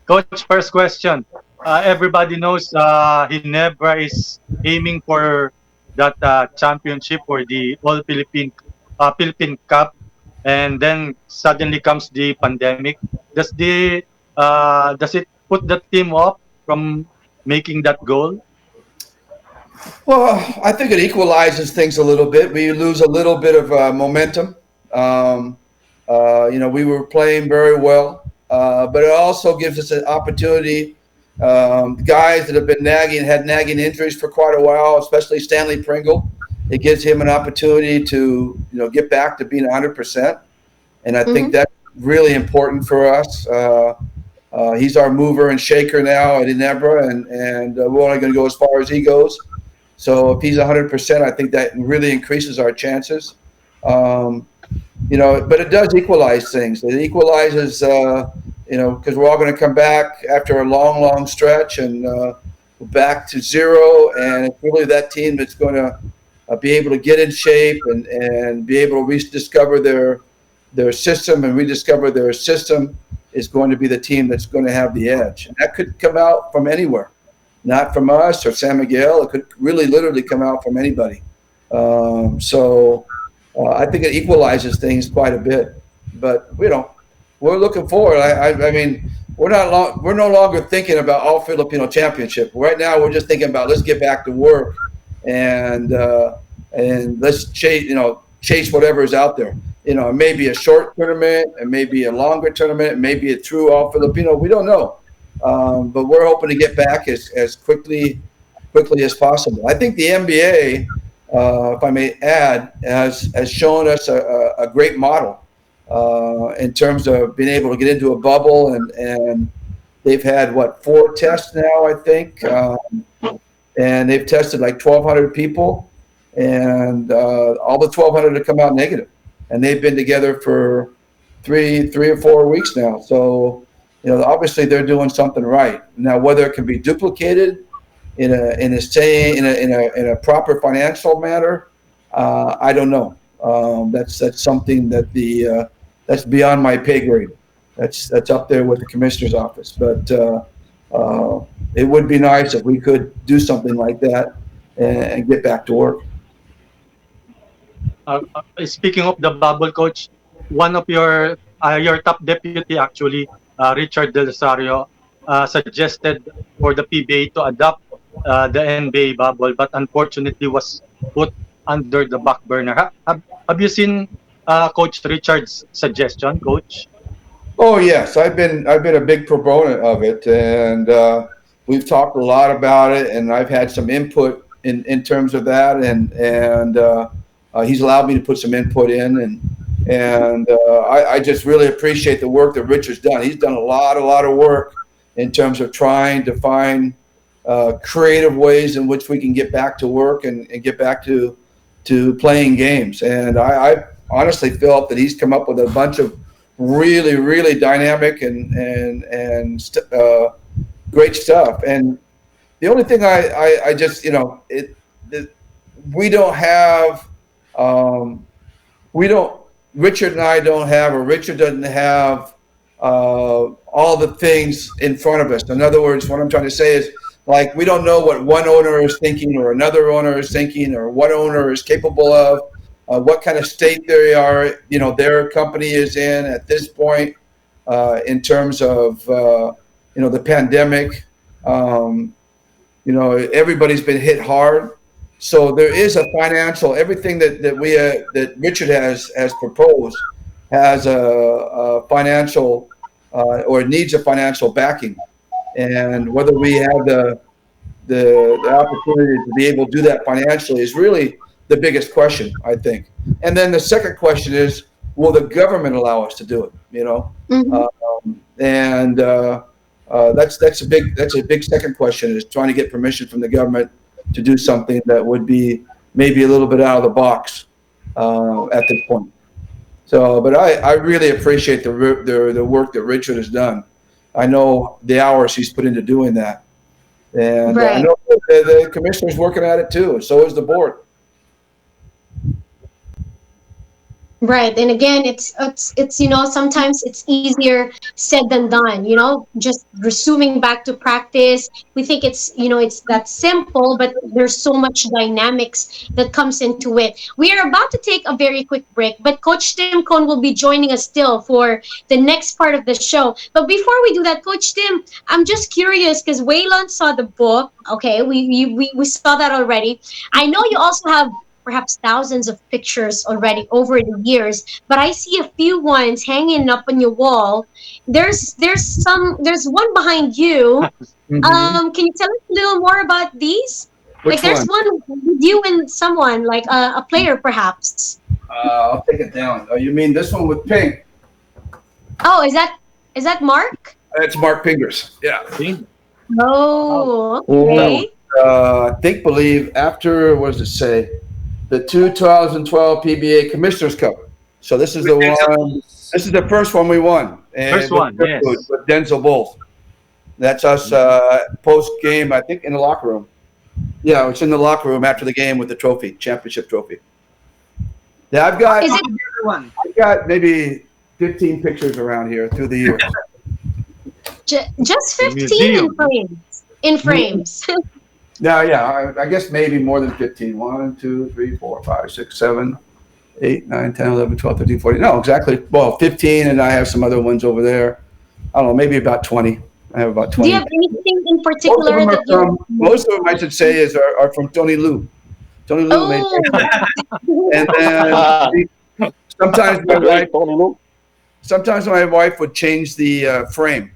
Coach, first question. Everybody knows Ginebra is aiming for that championship or the All-Philippine Philippine Cup, and then suddenly comes the pandemic. Does it put the team off from making that goal? Well, I think it equalizes things a little bit. We lose a little bit of momentum. We were playing very well, but it also gives us an opportunity. Guys that have been had nagging injuries for quite a while, especially Stanley Pringle, it gives him an opportunity to get back to being 100%, and I think that's really important for us. He's our mover and shaker now at Ginebra, and we're only going to go as far as he goes. So if he's 100%, I think that really increases our chances. But it does equalize things. It equalizes, because we're all going to come back after a long, long stretch and back to zero. And it's really that team that's going to be able to get in shape and be able to rediscover their system and rediscover their system is going to be the team that's going to have the edge. And that could come out from anywhere. Not from us or San Miguel. It could really literally come out from anybody. So I think it equalizes things quite a bit. But we're looking forward. I mean, we're no longer thinking about all Filipino championship. Right now, we're just thinking about let's get back to work and let's chase whatever is out there. It may be a short tournament, it may be a longer tournament, it may be a true all Filipino. We don't know. But we're hoping to get back as quickly as possible. I think the NBA, if I may add, has shown us a great model in terms of being able to get into a bubble, and they've had 4 tests now, I think, and they've tested like 1,200 people, and all the 1,200 have come out negative. and they've been together for three or 4 weeks now. So, obviously they're doing something right. Now, whether it can be duplicated in a proper financial manner, I don't know. That's something that that's beyond my pay grade. That's up there with the commissioner's office. But it would be nice if we could do something like that and get back to work. Speaking of the bubble, coach, one of your top deputy actually, Richard Del Rosario, suggested for the PBA to adopt the NBA bubble, but unfortunately was put under the back burner. Have you seen Coach Richard's suggestion, Coach? Oh yes, I've been a big proponent of it, and we've talked a lot about it, and I've had some input in terms of that, and he's allowed me to put some input in, and I just really appreciate the work that Richard's done. He's done a lot of work in terms of trying to find creative ways in which we can get back to work and get back to playing games. And I honestly felt that he's come up with a bunch of really dynamic and great stuff. And the only thing I just we don't have Richard and I don't have, or Richard doesn't have all the things in front of us. In other words, what I'm trying to say is, like, we don't know what one owner is thinking or another owner is thinking, or what owner is capable of, what kind of state they are, their company is in at this point in terms of, the pandemic. Everybody's been hit hard. So there is a financial, everything that Richard has proposed has a financial or needs a financial backing. And whether we have the opportunity to be able to do that financially is really the biggest question, I think. And then the second question is, will the government allow us to do it? That's a big second question, is trying to get permission from the government to do something that would be maybe a little bit out of the box at this point. So, but I really appreciate the work that Richard has done. I know the hours he's put into doing that, and I know the commissioner's working at it too, and so is the board. Right. And again, it's sometimes it's easier said than done, just resuming back to practice. We think it's that simple, but there's so much dynamics that comes into it. We are about to take a very quick break, but Coach Tim Cone will be joining us still for the next part of the show. But before we do that, Coach Tim, I'm just curious, because Waylon saw the book. Okay, we saw that already. I know you also have perhaps thousands of pictures already over the years, but I see a few ones hanging up on your wall. There's one behind you. Mm-hmm. Can you tell us a little more about these? Which there's one with you and someone, like a player perhaps. I'll take it down. Oh, you mean this one with pink? Oh, is that Mark? That's Mark Pingers. Yeah. Oh, okay. Believe after, what does it say? The 2012 PBA Commissioner's Cup. So this is the one. This is the first one we won. First one, yes. With Denzel Bulls. That's us post game, I think, in the locker room. Yeah, it's in the locker room after the game with the trophy, championship trophy. Yeah, I've got maybe 15 pictures around here through the years. Just 15 in frames. Yeah, I guess maybe more than 15. 1, 2, 3, 4, 5, 6, 7, 8, 9, 10, 11, 12, 13, 14. No, exactly. Well, 15, and I have some other ones over there. I don't know, maybe about 20. I have about 20. Do you have anything in particular most of them, I should say, are from Tony Lou. Tony Lou made and then sometimes my wife would change the frame,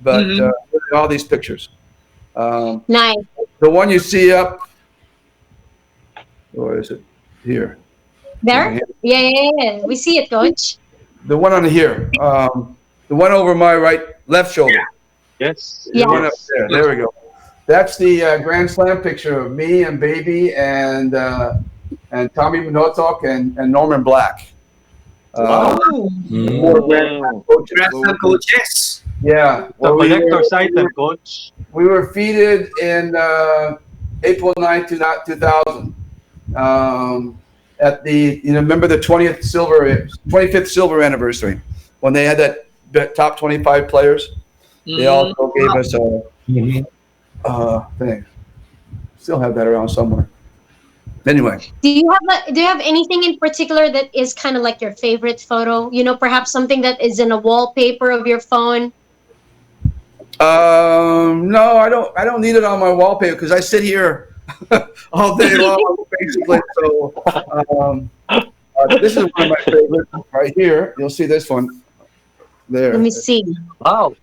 but all these pictures. Nice. The one you see up, or is it here? There? Yeah. We see it, Coach. The one on here. The one over my left shoulder. Yes. The one up there. There we go. That's the Grand Slam picture of me and Baby and Tommy Minotok and Norman Black. Four Grand coaches. Grand coaches. Yeah. The collector's item, Coach. We were defeated in April 9th, 2000. At the, remember the 25th silver anniversary when they had that top 25 players? They also gave us a thing. Still have that around somewhere. Anyway. Do you have anything in particular that is kind of like your favorite photo? Perhaps something that is in a wallpaper of your phone? No, I don't need it on my wallpaper because I sit here all day long, basically. So this is one of my favorites right here. You'll see this one there. Let me see. Wow.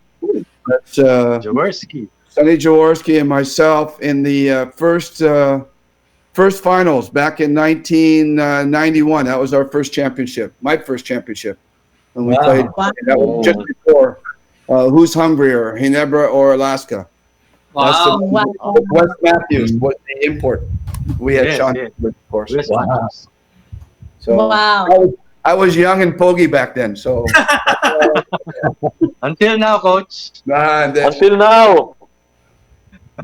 That's Jaworski. Sonny Jaworski and myself in the first finals back in 1991. That was our first championship, my first championship. And we played, that was just before Who's Hungrier, Ginebra or Alaska. Wow. Wes Matthews was the import. We had Sean, of course. Wow. So Wow. I was young and poggy back then. So Until now, Coach. Until now.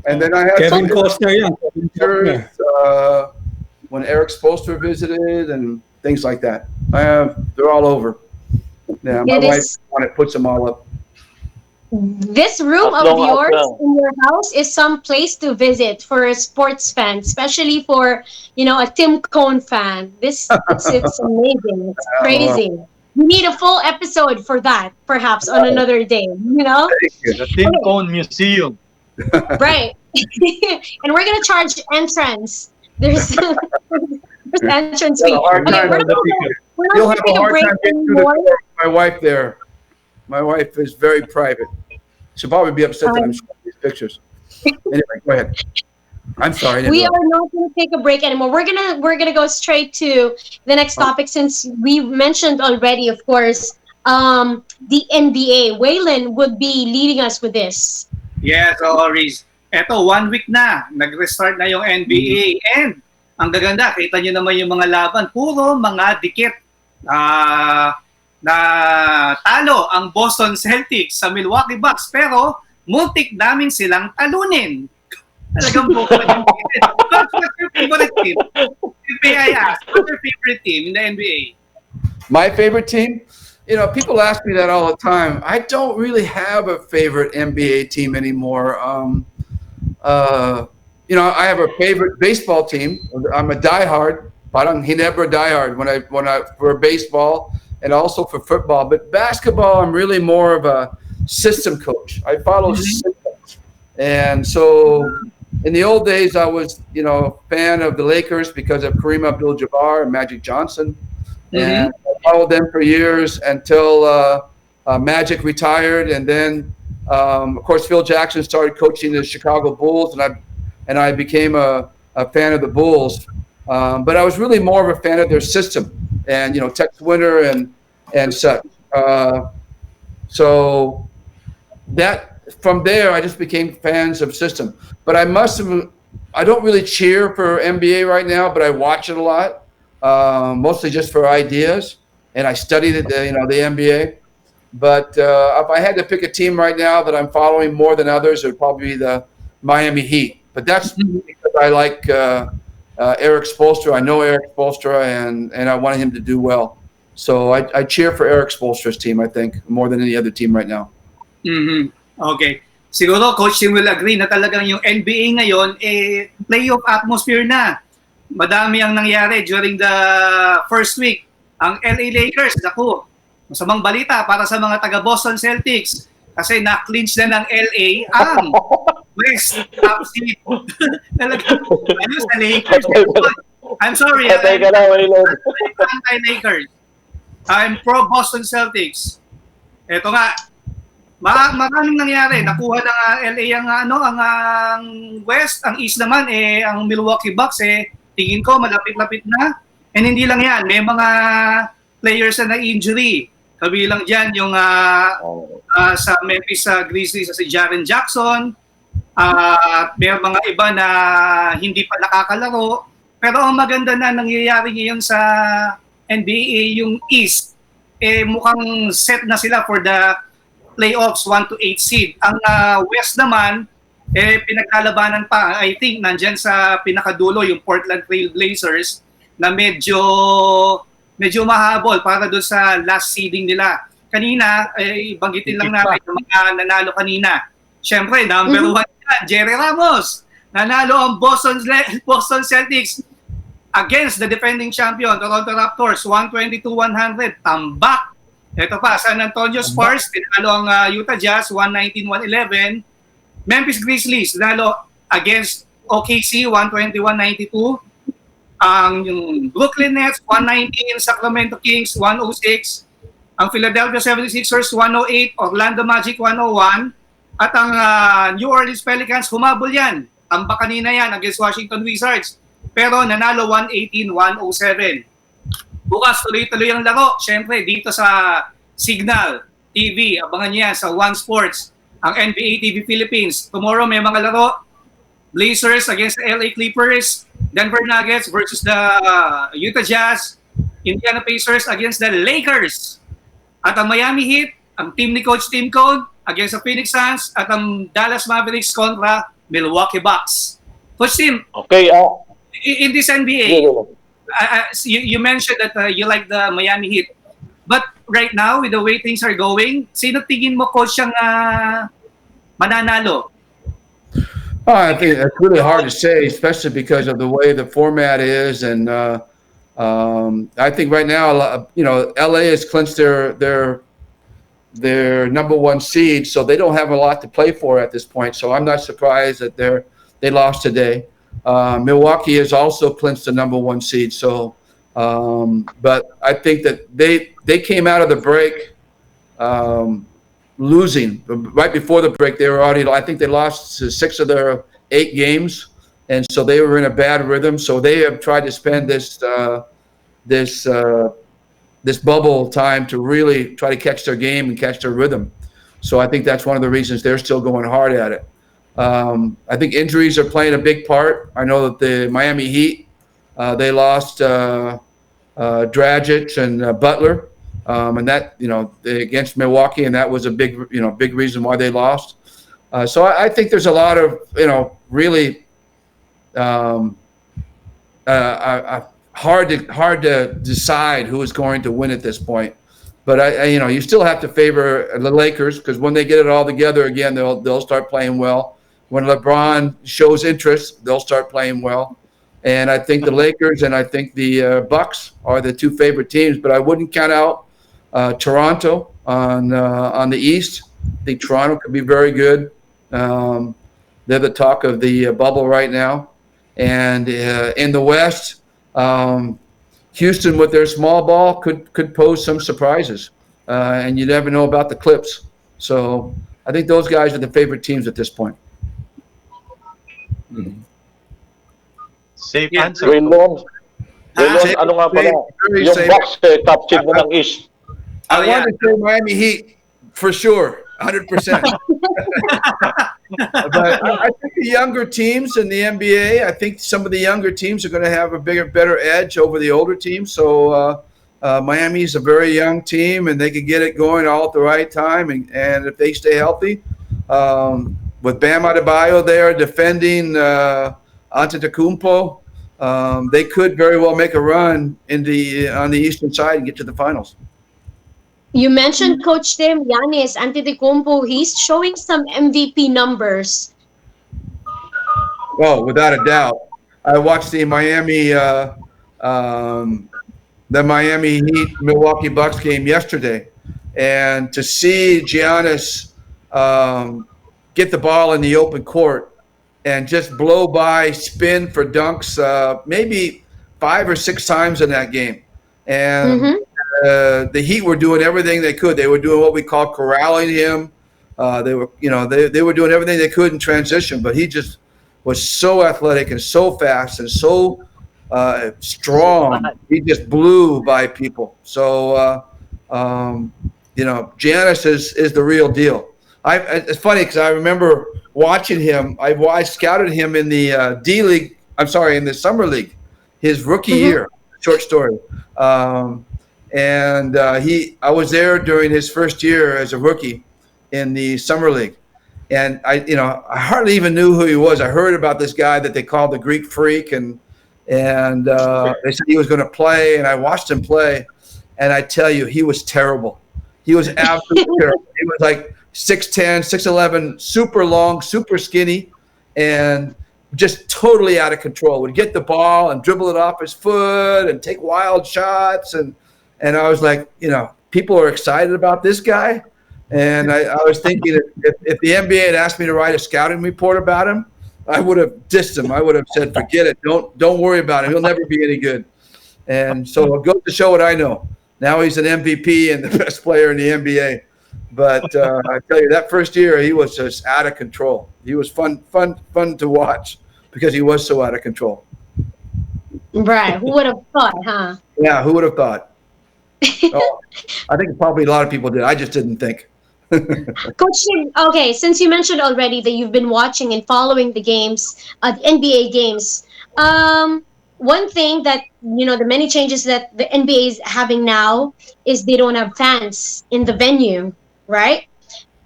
And then I had Kevin some Costner yan. pictures when Eric Spoelstra visited and things like that. They're all over. Yeah, my wife puts them all up. This room of yours in your house is some place to visit for a sports fan, especially for a Tim Cone fan. It's amazing. It's crazy. We need a full episode for that, perhaps on another day. The Tim Cone Museum. Right. And we're gonna charge entrance. There's entrance fee. You'll have a hard time getting through the door with my wife there. My wife is very private. She'll probably be upset that I'm showing these pictures. Anyway, go ahead. I'm sorry. We are not going to take a break anymore. We're gonna go straight to the next topic since we mentioned already, of course, the NBA. Waylon would be leading us with this. Yes, Oris. Eto, 1 week na. Nag-restart na yung NBA. And ang gaganda, kita nyo naman yung mga laban. Puro mga dikit. Na talo ang Boston Celtics sa Milwaukee Bucks. Pero muntik namin silang talunin. Talagang bukod yung dikit. What's your favorite team? May I ask, what's your favorite team in the NBA? My favorite team? People ask me that all the time. I don't really have a favorite NBA team anymore. I have a favorite baseball team. I'm a diehard, parang Ginebra diehard when I for baseball and also for football. But basketball, I'm really more of a system coach. I follow systems, and so in the old days, I was a fan of the Lakers because of Kareem Abdul-Jabbar and Magic Johnson. And I followed them for years until Magic retired, and then, of course, Phil Jackson started coaching the Chicago Bulls, and I became a fan of the Bulls. But I was really more of a fan of their system, and Tex Winter and such. So that from there, I just became fans of system. But I don't really cheer for NBA right now, but I watch it a lot. Mostly just for ideas, and I studied the NBA. But if I had to pick a team right now that I'm following more than others, it would probably be the Miami Heat. But that's because I like Eric Spoelstra. I know Eric Spoelstra, and I wanted him to do well. So I cheer for Eric Spoelstra's team, I think, more than any other team right now. Okay. Siguro, Coach Tim will agree na talagang yung NBA ngayon, playoff atmosphere na. Madami ang nangyari during the first week. Ang LA Lakers, naku, masamang balita para sa mga taga-Boston Celtics kasi na-clinch na ng LA ang West top seed. Talagang, sa Lakers. I'm sorry. Anti-Lakers. I'm pro-Boston Celtics. Ito nga, maraming nangyari. Nakuha ng LA ang West, ang East naman, ang Milwaukee Bucks, tingin ko malapit-lapit na. And hindi lang yan, may mga players na injury. Kabilang dyan yung sa Memphis Grizzlies si Jaren Jackson. May mga iba na hindi pa nakakalaro. Pero ang maganda na nangyayari ngayon sa NBA, yung East. mukhang set na sila for the playoffs 1 to 8 seed. Ang West naman, pinaglalabanan pa, I think, nandyan sa pinakadulo yung Portland Trail Blazers na medyo mahabol para doon sa last seeding nila. Kanina, banggitin lang natin yung mga nanalo kanina. Siyempre, number 1 yan, Jerry Ramos. Nanalo ang Boston Celtics against the defending champion, Toronto Raptors, 122-100. Tambak. Ito pa, San Antonio Spurs, tinalo ang Utah Jazz, 119-111. Memphis Grizzlies, tinalo against OKC, 121-92. Ang Brooklyn Nets, 119. Sacramento Kings, 106. Ang Philadelphia 76ers, 108. Orlando Magic, 101. At ang New Orleans Pelicans, humabol yan. Tambak kanina yan against Washington Wizards. Pero nanalo 118-107. Bukas tuloy-tuloy ang laro. Siyempre, dito sa Signal TV, abangan niya sa One Sports, ang NBA TV Philippines. Tomorrow may mga laro. Blazers against the LA Clippers, Denver Nuggets versus the Utah Jazz, Indiana Pacers against the Lakers. At ang Miami Heat, ang team ni Coach Tim Cone against the Phoenix Suns, at ang Dallas Mavericks kontra Milwaukee Bucks. Coach Tim, Okay, in this NBA, you mentioned that you like the Miami Heat. But right now, with the way things are going, sino tingin mo, Coach, ang mananalo? I think it's really hard to say, especially because of the way the format is. And I think right now, LA has clinched their number 1 seed, so they don't have a lot to play for at this point. So I'm not surprised that they lost today. Milwaukee has also clinched the number 1 seed. So, but I think that they came out of the break losing. Right before the break, they were already, I think they lost 6 of their 8 games, and so they were in a bad rhythm. So they have tried to spend this bubble time to really try to catch their game and catch their rhythm. So I think that's one of the reasons they're still going hard at it. I think injuries are playing a big part. I know that the Miami Heat, they lost Dragic and Butler, and that, against Milwaukee, and that was a big reason why they lost. So I think there's a lot of, really hard to decide who is going to win at this point. But you still have to favor the Lakers, because when they get it all together again, they'll start playing well. When LeBron shows interest, they'll start playing well. And I think the Lakers and I think the Bucks are the 2 favorite teams. But I wouldn't count out Toronto on the East. I think Toronto could be very good. They're the talk of the bubble right now. And in the West, Houston with their small ball could pose some surprises. And you never know about the Clips. So I think those guys are the favorite teams at this point. Safe answer. Raylon, ano nga pala? Yung Bucks, top seed mo ng East. I want to say Miami Heat for sure, 100%. But I think the younger teams in the NBA, I think some of the younger teams are going to have a better edge over the older teams. So Miami is a very young team, and they can get it going all at the right time. And if they stay healthy, with Bam Adebayo there defending Antetokounmpo, they could very well make a run on the eastern side and get to the finals. You mentioned Coach Tim, Giannis Antetokounmpo. He's showing some MVP numbers. Oh, without a doubt. I watched the Miami Heat Milwaukee Bucks game yesterday, and to see Giannis get the ball in the open court and just blow by, spin for dunks, maybe 5 or 6 times in that game. And the Heat were doing everything they could. They were doing what we call corralling him. They were doing everything they could in transition, but he just was so athletic and so fast and so strong. He just blew by people. So, Giannis is the real deal. It's funny because I remember watching him. I scouted him in the in the summer league, his rookie year. Short story. and I was there during his first year as a rookie in the summer league, and I hardly even knew who he was. I heard about this guy that they called the Greek Freak, and they said he was going to play, and I watched him play, and I tell you, he was terrible. He was absolutely terrible. He was like 6'10", 6'11", super long, super skinny, and just totally out of control. Would get the ball and dribble it off his foot and take wild shots, and I was like, people are excited about this guy. And I was thinking if the NBA had asked me to write a scouting report about him, I would have dissed him. I would have said, forget it. Don't worry about him. He'll never be any good. And so it goes to show what I know. Now he's an MVP and the best player in the NBA. But I tell you, that first year, he was just out of control. He was fun to watch because he was so out of control. Right. Who would have thought, huh? Yeah, who would have thought? Oh, I think probably a lot of people did. I just didn't think. Coach, okay, since you mentioned already that you've been watching and following the games, the NBA games, one thing that, the many changes that the NBA is having now is they don't have fans in the venue, right?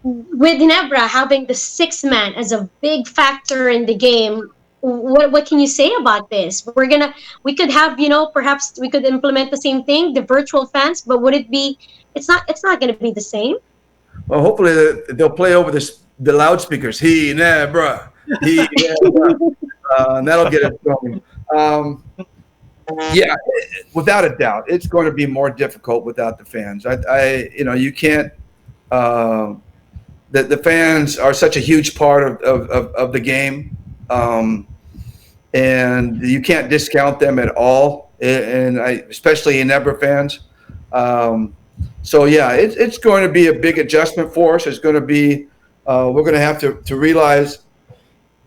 With Ginebra having the sixth man as a big factor in the game, what can you say about this? We could have, perhaps we could implement the same thing, the virtual fans, but would it be, it's not going to be the same. Well, hopefully they'll play over the loudspeakers. Ginebra, and that'll get it going. Yeah, without a doubt, it's going to be more difficult without the fans. You can't. The fans are such a huge part of the game, and you can't discount them at all. And especially Ginebra fans. So yeah, it's going to be a big adjustment for us. It's going to be we're going to have to realize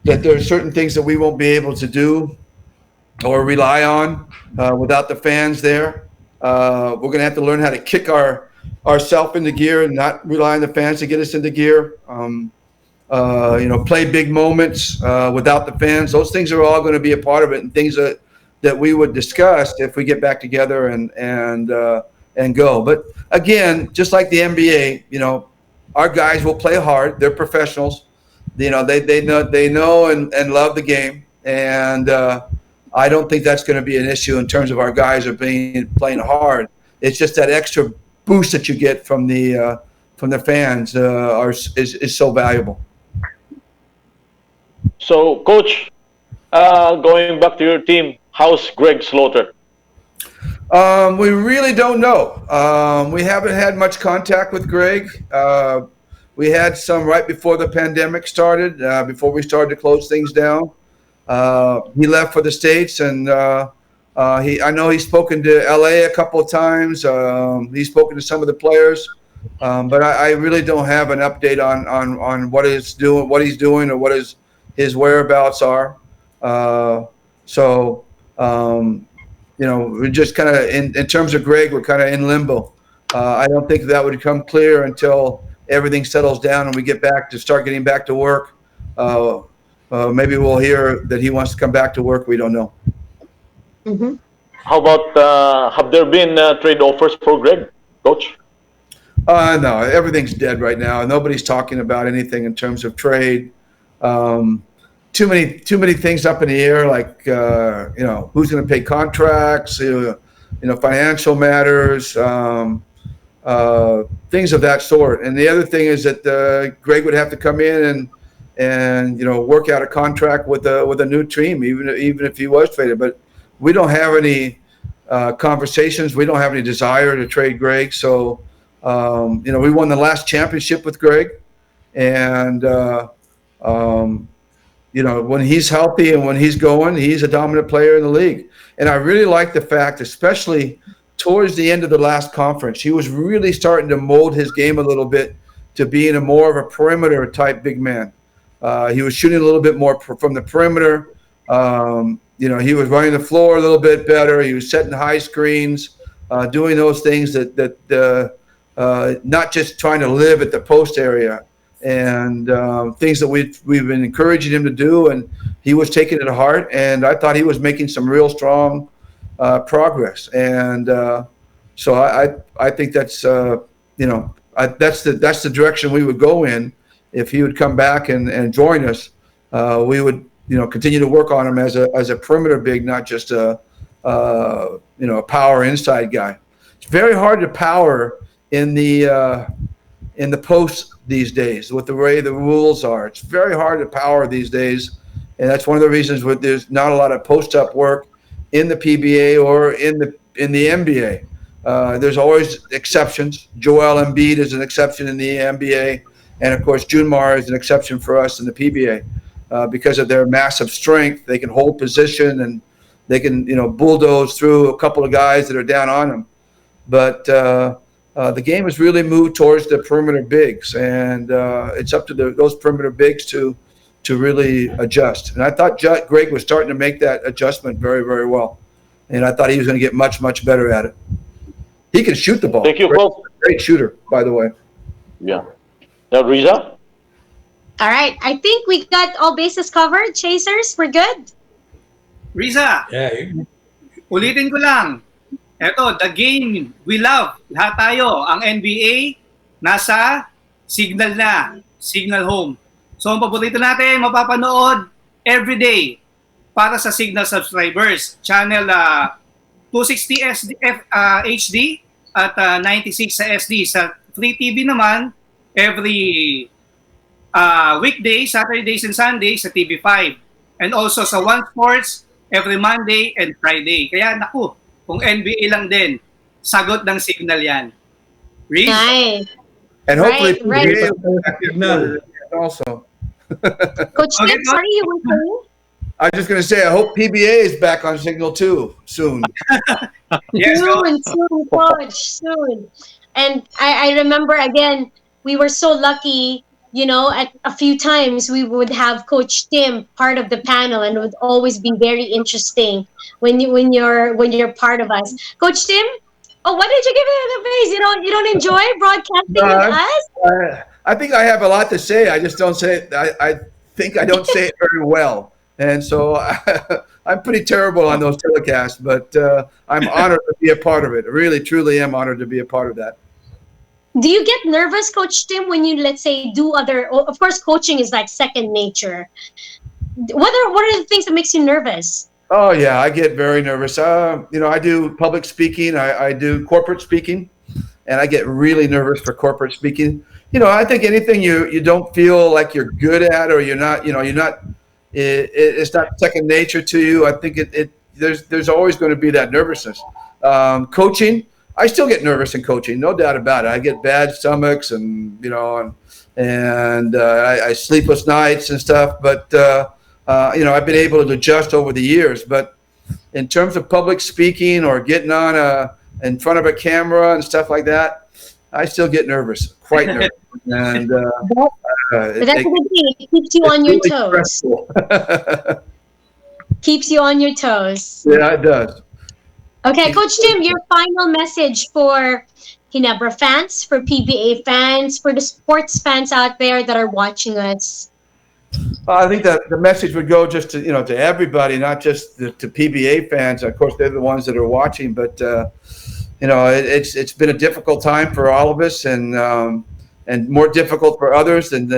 that there are certain things that we won't be able to do or rely on without the fans there. We're going to have to learn how to kick ourselves into gear and not rely on the fans to get us into gear. Play big moments without the fans. Those things are all going to be a part of it, and things that we would discuss if we get back together and go. But again, just like the NBA, our guys will play hard. They're professionals. They know and love the game, and I don't think that's going to be an issue in terms of our guys are playing hard. It's just that extra boost that you get from the fans is so valuable. So, Coach, going back to your team, how's Greg Slaughter? We really don't know. We haven't had much contact with Greg. We had some right before the pandemic started, before we started to close things down. He left for the States, and I know he's spoken to LA a couple of times. He's spoken to some of the players, but I really don't have an update on what he's doing, or what his whereabouts are. We're just kind of in terms of Greg, we're kind of in limbo. I don't think that would come clear until everything settles down and we start getting back to work. Maybe we'll hear that he wants to come back to work. We don't know. Mm-hmm. How about, have there been trade offers for Greg, Coach? No, everything's dead right now. Nobody's talking about anything in terms of trade. Too many things up in the air, like who's going to pay contracts, financial matters, things of that sort. And the other thing is that Greg would have to come in and work out a contract with a new team, even if he was traded. But we don't have any conversations. We don't have any desire to trade Greg. So we won the last championship with Greg, and when he's healthy and when he's going, he's a dominant player in the league. And I really like the fact, especially towards the end of the last conference, he was really starting to mold his game a little bit to being more of a perimeter type big man. He was shooting a little bit more from the perimeter. He was running the floor a little bit better. He was setting high screens, doing those things that not just trying to live at the post area, and things that we've been encouraging him to do, and he was taking it to heart. And I thought he was making some real strong progress. And So I think that's that's the direction we would go in if he would come back and join us. We would continue to work on him as a perimeter big, not just a power inside guy. It's very hard to power in the post these days with the way the rules are. It's very hard to power these days, and that's one of the reasons why there's not a lot of post-up work in the PBA or in the NBA. There's always exceptions. Joel Embiid is an exception in the NBA, and of course Junmar is an exception for us in the PBA because of their massive strength. They can hold position and they can bulldoze through a couple of guys that are down on them. But the game has really moved towards the perimeter bigs, and it's up to those perimeter bigs to really adjust. And I thought Greg was starting to make that adjustment very, very well, and I thought he was going to get much, much better at it. He can shoot the ball. Thank you, Coach. Great shooter, by the way. Yeah. Now, Riza? All right. I think we got all bases covered. Chasers, we're good? Riza, ulitin ko lang. Eto, the game we love. Lahat tayo. Ang NBA, nasa Signal na. Signal Home. So, ang paborito natin, mapapanood everyday para sa Signal subscribers. Channel 260 HD at 96 sa SD. Sa Free TV naman, every weekday, Saturdays and Sundays sa TV5. And also sa One Sports, every Monday and Friday. Kaya naku, kung NBA lang din, sagot ng Signal yan. Read? Nice. And hopefully Right. Signal also. Coach Okay, Tim, sorry, you were saying? I was just going to say, I hope PBA is back on Signal too soon. Yes, Soon, Coach, soon. And I remember, again, we were so lucky, at a few times we would have Coach Tim part of the panel, and it would always be very interesting when you're part of us. Coach Tim, what did you give me in the face? You don't enjoy broadcasting with us? I think I have a lot to say. I just don't say it. I think I don't say it very well. And so I'm pretty terrible on those telecasts, but I'm honored to be a part of it. I really, truly am honored to be a part of that. Do you get nervous, Coach Tim, when you, let's say, do of course, coaching is like second nature. What are the things that makes you nervous? Oh, yeah, I get very nervous. I do public speaking. I do corporate speaking, and I get really nervous for corporate speaking. I think anything you don't feel like you're good at, or you're not, it's not second nature to you. I think there's always going to be that nervousness. Coaching, I still get nervous in coaching, no doubt about it. I get bad stomachs and I sleepless nights and stuff. But I've been able to adjust over the years. But in terms of public speaking or getting on in front of a camera and stuff like that, I still get nervous, quite nervous. And But that's a good thing. It keeps you on your toes. Keeps you on your toes. Yeah, it does. Okay, Coach Tim, your final message for Ginebra fans, for PBA fans, for the sports fans out there that are watching us. I think that the message would go just to to everybody, not just to PBA fans. Of course, they're the ones that are watching, but it's been a difficult time for all of us, and more difficult for others than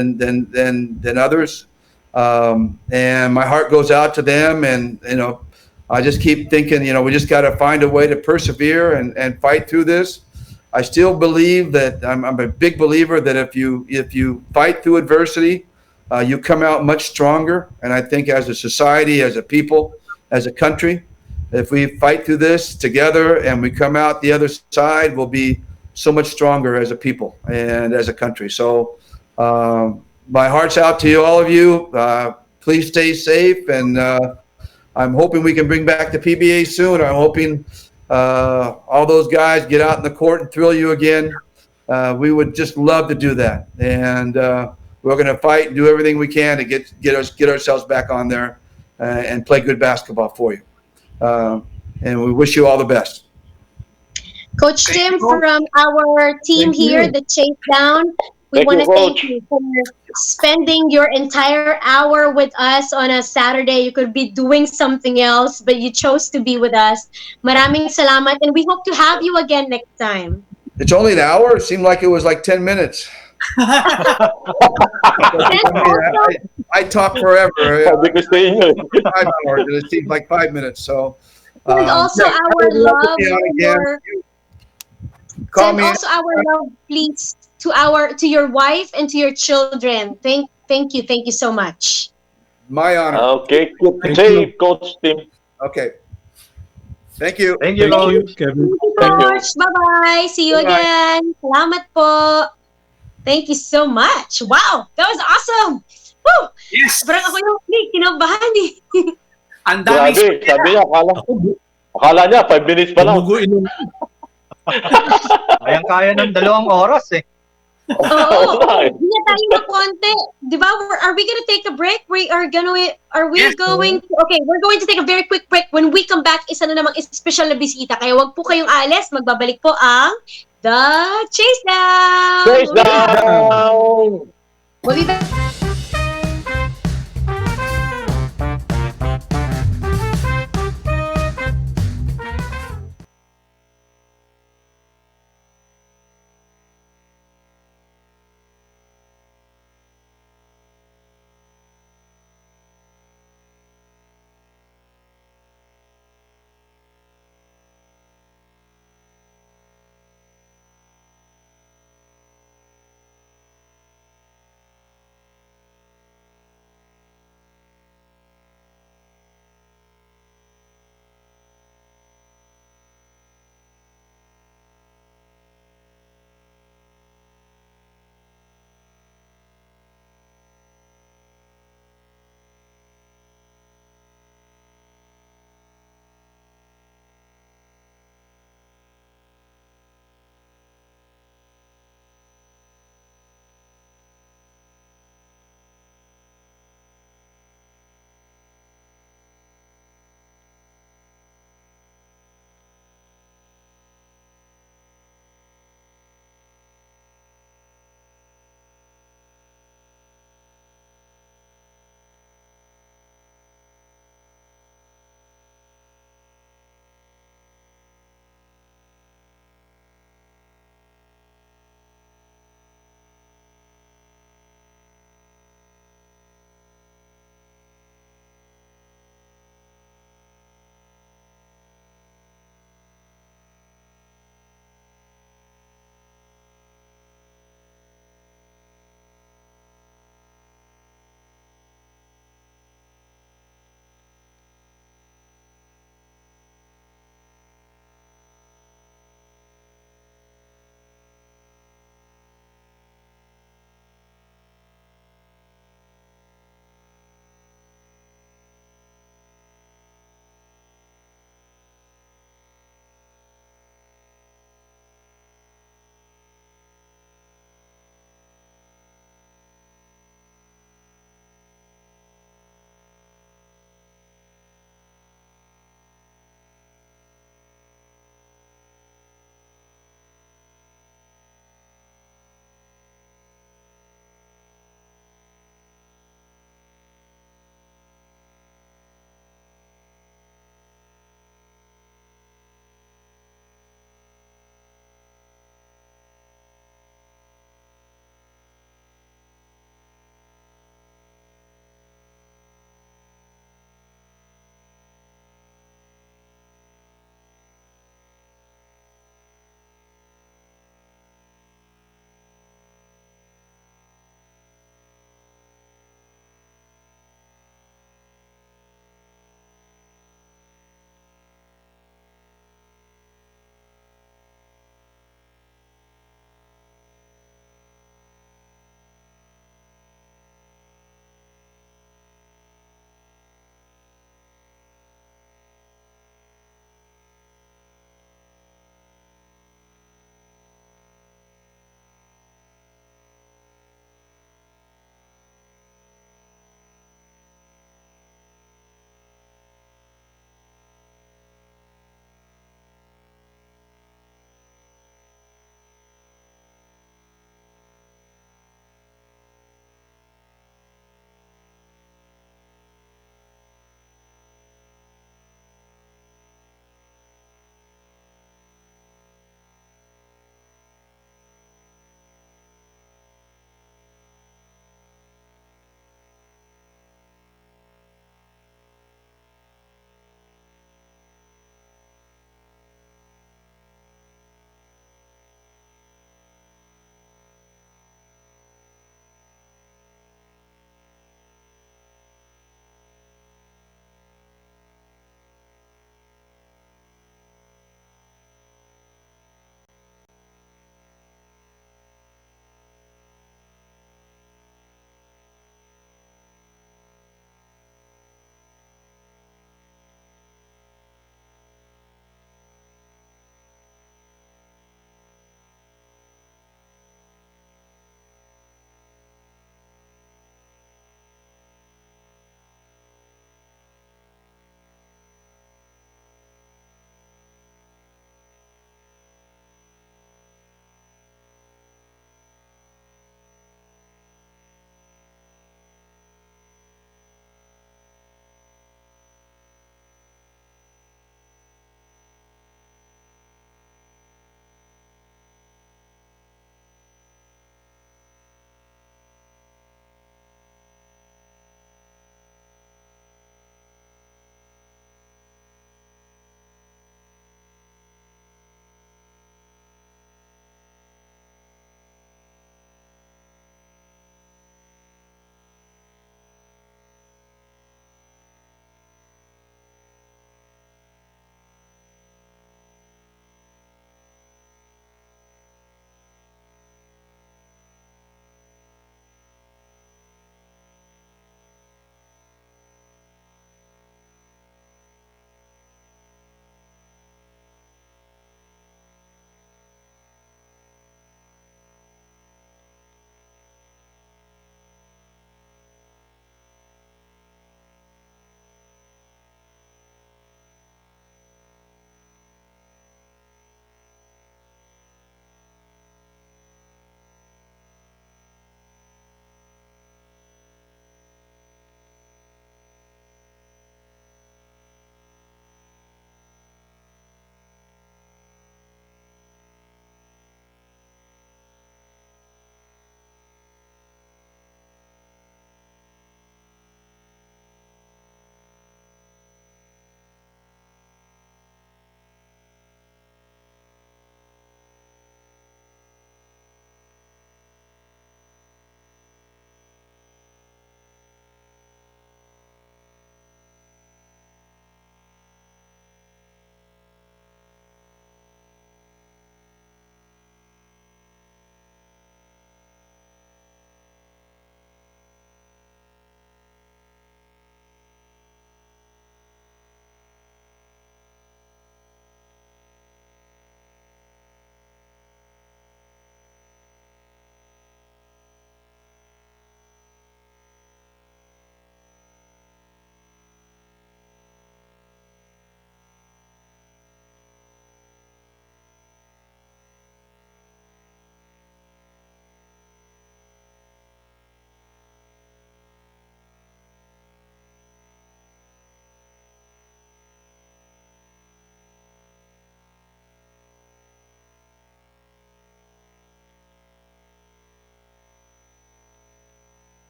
others. And my heart goes out to them, and I just keep thinking, we just got to find a way to persevere and fight through this. I still believe that I'm a big believer that if you fight through adversity, you come out much stronger. And I think as a society, as a people, as a country, if we fight through this together and we come out the other side, we'll be so much stronger as a people and as a country. So my heart's out to all of you. Please stay safe, and I'm hoping we can bring back the PBA soon. I'm hoping all those guys get out in the court and thrill you again. We would just love to do that, and we're going to fight and do everything we can to get ourselves back on there and play good basketball for you. And we wish you all the best. Coach Tim, from our team here, the Chasedown, We Thank want you, to thank Coach. you for spending your entire hour with us on a Saturday. You could be doing something else, but you chose to be with us. Maraming salamat, and we hope to have you again next time. It's only an hour. It seemed like it was like 10 minutes. And also, I talk forever. Sabi ko sa inyo. 5 hours, and it seems like 5 minutes. So, send also yeah, I our would love to love be on again. for Call send me. also our love, please, to your wife and to your children. Thank you so much. My honor. Okay, keep Thank safe, Coach Tim. Okay. Thank you. Thank you, Thank Coach. you, Kevin. Thank you, Thank you. Coach. Bye-bye. See you Bye-bye. again. Salamat po. Thank you so much. Wow, that was awesome. Woo! Yes! Parang ako yung kinabahan eh. Ang daming Grabe, sabi niya, akala niya 5 minutes pa lang. Bumuguin ng Kayang-kaya ng 2 oras eh. Oo. nga eh. Hindi na tayo na konti. Di ba? Are we gonna take a break? Are we Yes. going to, okay, we're going to take a very quick break. When we come back, isa na namang special na bisita. Kaya wag po kayong alis. Magbabalik po ang The Chasedown! Chasedown! We'll be back.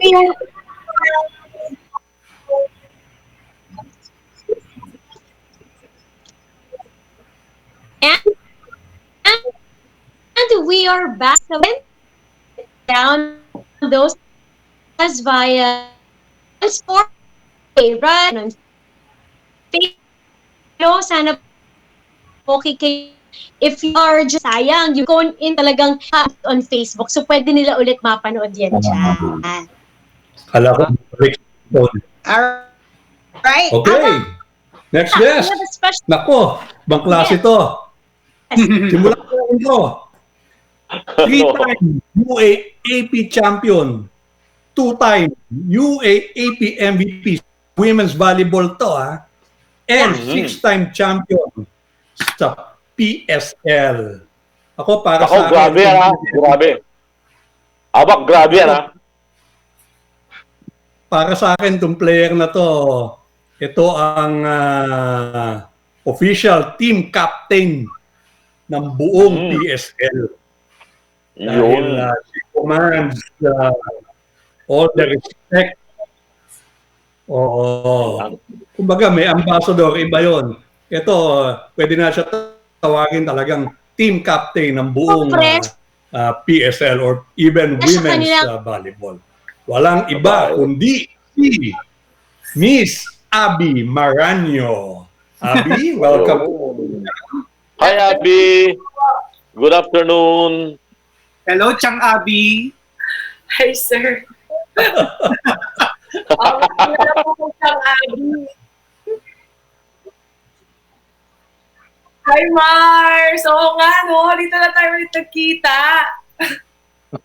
Ayan. And we are back down those as via sport right on Facebook. Sana okay kayo. If you are just sayang, you go in talagang on Facebook. So pwede nila ulit mapanood yan dyan. Kala ko balik. Alright. Okay. Next guest. We have a special Nako, bang klase to. Simulan ko lang ito. 3-time UAAP champion. 2-time UAAP MVP. Women's volleyball to, ha? And 6-time champion sa PSL. Ako, para sa grabe yan, ha? Grabe. Abak, grabe yan, ha? Para sa akin, itong player na to, ito ang official team captain ng buong PSL. Dahil she commands all the respect. Oo. Kumbaga, may ambassador, iba yun. Ito, pwede na siya tawagin talagang team captain ng buong PSL or even women's volleyball. Walang iba kundi si Miss Aby Maraño. Aby, welcome. Hi, Aby. Good afternoon. Hello, Chang Aby. Hi, sir. Wala po Chang Aby. Hi, Mars! Oo nga, no? Dito na tayo ulit nagkita.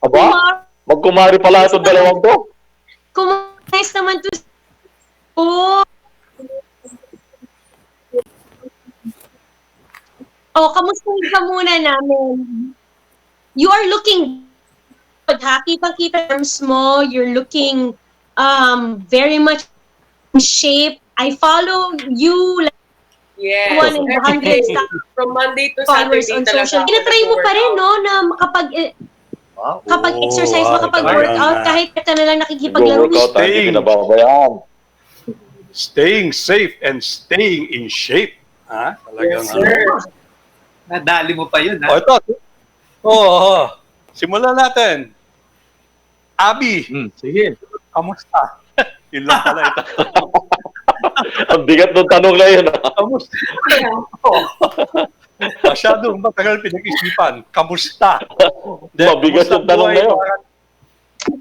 Aba? Magkumari pala itong dalawang to. Kumayos naman to. Oh. Oh, kamustahin ka muna namin. You are looking good, ha? Kitang-kita terms mo. You're looking very much in shape. I follow you like Yes. one in the hundreds From Monday to followers Saturday on social. Tinatry mo pa rin, no? Na makapag-exercise, makapag-workout, kahit ka na lang nakikipaglaro. Go-workout, hindi pinababayaan. Staying safe and staying in shape. Ha? Talagang, Yes, sir. Nadali mo pa yun, ha? ito. Simulan natin. Aby, Sige. kamusta? Yun lang pala ito. Ang bigat ng tanong na yun. Kamusta? Masyadong matagal pinag-isipan. Kamusta? Mabigat yung tanong na yun.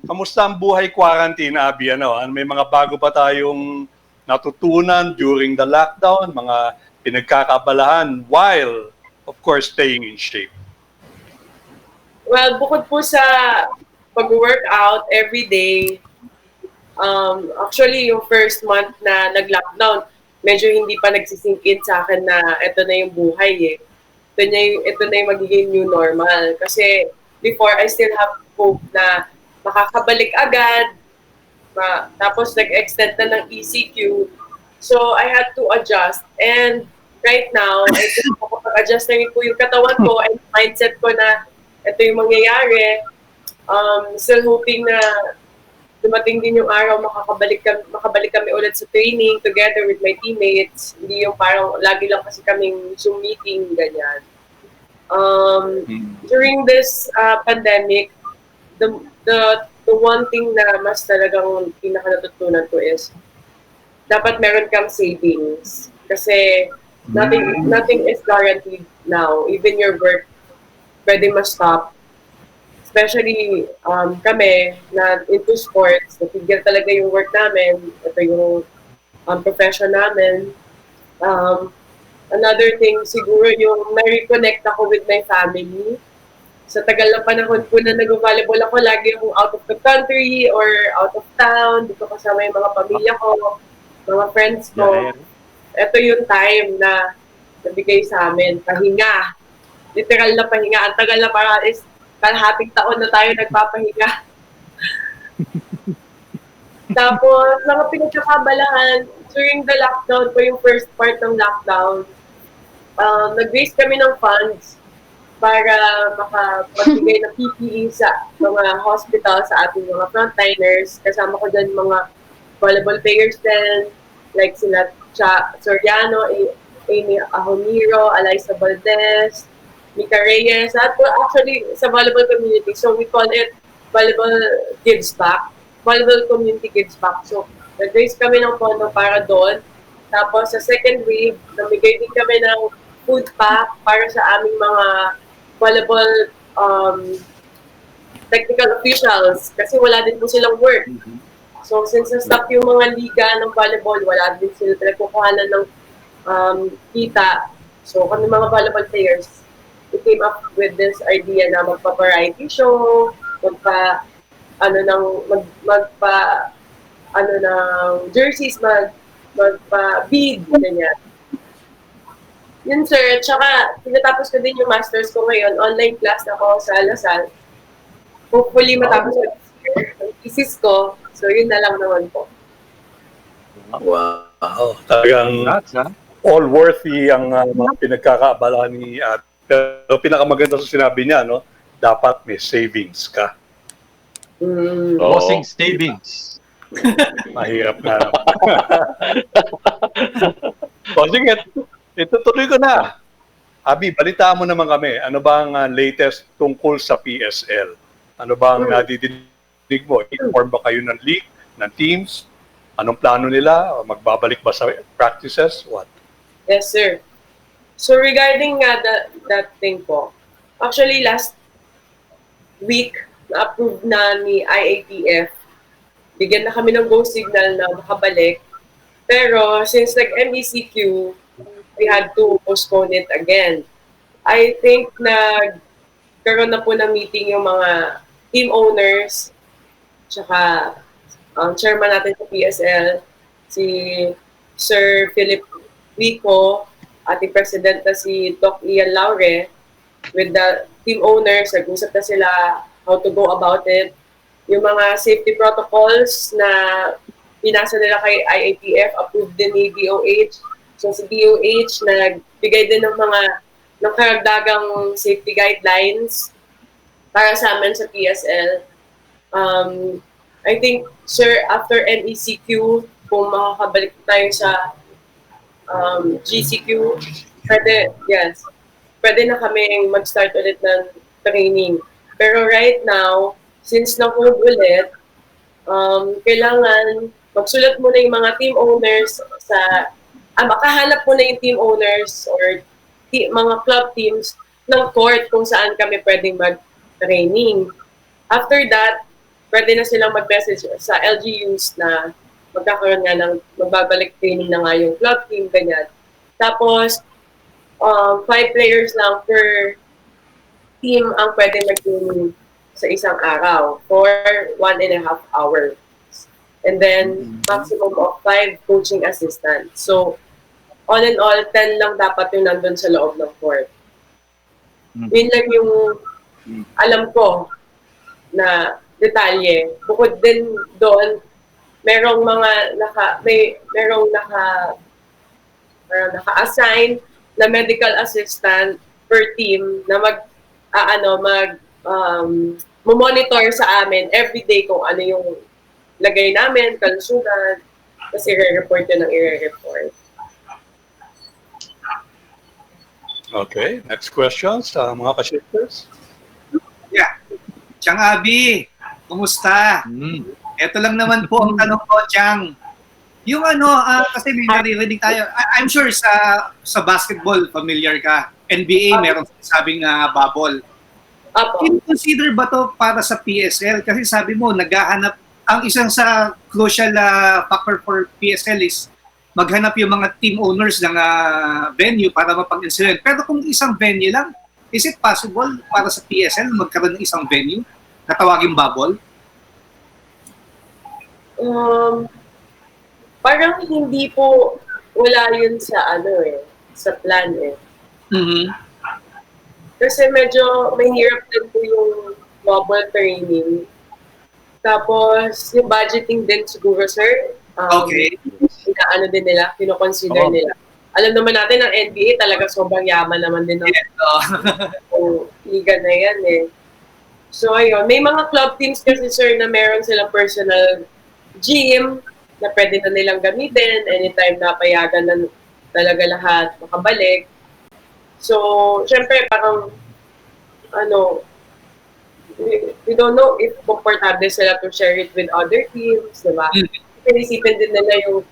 Kamusta ang buhay quarantine, Aby? May mga bago pa tayong natutunan during the lockdown, mga pinagkakabalahan while, of course, staying in shape. Well, bukod po sa pag-workout every day, actually, yung first month na nag-lockdown, medyo hindi pa nagsisink in sa akin na ito na yung buhay eh. Ito na yung magiging new normal. Kasi before, I still have hope na makakabalik agad. Tapos nag-extend na ng ECQ. So, I had to adjust. And right now, I think makapag-adjust na rin po yung katawan ko and mindset ko na ito yung mangyayari. Still hoping na dumating din yung araw makabalik kami ulit sa training together with my teammates. Hindi yung parang lagi lang kasi kaming Zoom meeting, ganyan. During this pandemic, the one thing na mas talagang pinaka-natutunan ko is dapat meron kang savings. Kasi nothing is guaranteed now. Even your work, pwede ma-stop. Especially kami na into sports, natigil talaga yung work namin, ito yung profession namin. Another thing, siguro yung may-reconnect ako with my family. Sa tagal ng panahon po na nag-volleyball ako, lagi akong out of the country or out of town, dito kasama yung mga pamilya ko, mga friends ko. Ito yung time na nabigay sa amin, pahinga. Literal na pahinga. Ang tagal na para is kalahating taon na tayo nagpapahinga. Tapos, mga pinagkakabalahan, during the lockdown po, yung first part ng lockdown, nag-raise kami ng funds para makapagbigay ng PPE sa mga hospital sa ating mga frontliners. Kasama ko dyan mga volleyball players din, like sila Soriano, Amy Ahomiro, Alyssa Valdez, Mika Reyes, at actually sa volleyball community. So we call it Volleyball Gives Back. Volleyball Community Gives Back. So nag-raise kami ng pondo para doon. Tapos sa second wave, namigay din kami ng food pack para sa aming mga volleyball technical officials kasi wala din po silang work. So since na-stop yung mga liga ng volleyball, wala din sila pinagkukuhanan ng kita. So kami mga volleyball players, we came up with this idea na magpa-variety show, ng jerseys, magpa-bead, ganyan. Yun sir, tsaka tinatapos ko din yung masters ko ngayon, online class ako sa Lasal. Hopefully matapos ko this year, ang thesis ko, so yun na lang naman po. Wow, talagang all worthy ang mga pinagkakaabala ni At. Pero pinakamaganda sa sinabi niya, no, dapat may savings ka. Bossing savings. Mahirap na naman. O sige, itutuloy ko na. Aby, balitaan mo naman kami. Ano ba ang latest tungkol sa PSL? Ano ba ang nadidinig mo? Inform ba kayo ng league, ng teams? Anong plano nila? Magbabalik ba sa practices? What? Yes, sir. So regarding that thing po, actually last week, na-approve na ni IATF. Bigyan na kami ng go signal na makabalik. Pero since nag-MECQ, we had to postpone it again. I think nagkaroon na po ng meeting yung mga team owners, tsaka chairman natin sa PSL, si Sir Philip Vico, ating president na si Doc Ian Laure, with the team owners, nag-usap na sila how to go about it. Yung mga safety protocols na pinasa nila kay IATF, approved din ni DOH. So si DOH nagbigay din ng karagdagang safety guidelines para sa amin sa PSL. I think, sir, after MECQ, kung makakabalik tayo sa GCQ, pwede na kaming mag-start ulit ng training. Pero right now, since na-hold ulit, kailangan magsulat muna yung mga team owners makahanap muna yung team owners or mga club teams ng court kung saan kami pwedeng mag-training. After that, pwede na silang mag-message sa LGUs na magkakaroon nga ng magbabalik training na nga yung club team, ganyan. Tapos, 5 players lang per team ang pwede mag-training sa isang araw for 1.5 hours. And then, maximum of 5 coaching assistants. So, all in all, 10 lang dapat yung nandun sa loob ng court. Yun lang yung alam ko na detalye. Bukod din doon, merong mga naka-assign na medical assistant per team na monitor sa amin everyday kung ano yung lagay namin, kalusugan, kasi i-report yun ng i-report. Okay, next question sa mga ka-shifters. Yeah. Chang Aby, kumusta? Ito lang naman po ang tanong ko, Chang. Yung kasi may naririnig tayo. I'm sure sa basketball, familiar ka. NBA, meron sabing bubble. Consider ba to para sa PSL? Kasi sabi mo, naghahanap, ang isang sa crucial factor for PSL is maghanap yung mga team owners ng venue para mapag-insulate. Pero kung isang venue lang, is it possible para sa PSL magkaroon ng isang venue na tawaging bubble? Parang hindi po wala yun sa sa plan Kasi medyo mahirap din po yung bubble training. Tapos yung budgeting din siguro, sir. Okay. Din nila, kino-consider nila. alam naman natin ang NBA talaga sobrang yaman naman din ng liga na yan eh. So ayun, may mga club teams kasi sir na meron silang personal gym na pwede na nilang gamitin anytime na payagan na talaga lahat makabalik. So, syempre parang we don't know if comfortable sila to share it with other teams, di ba? Pinisipin din nila yung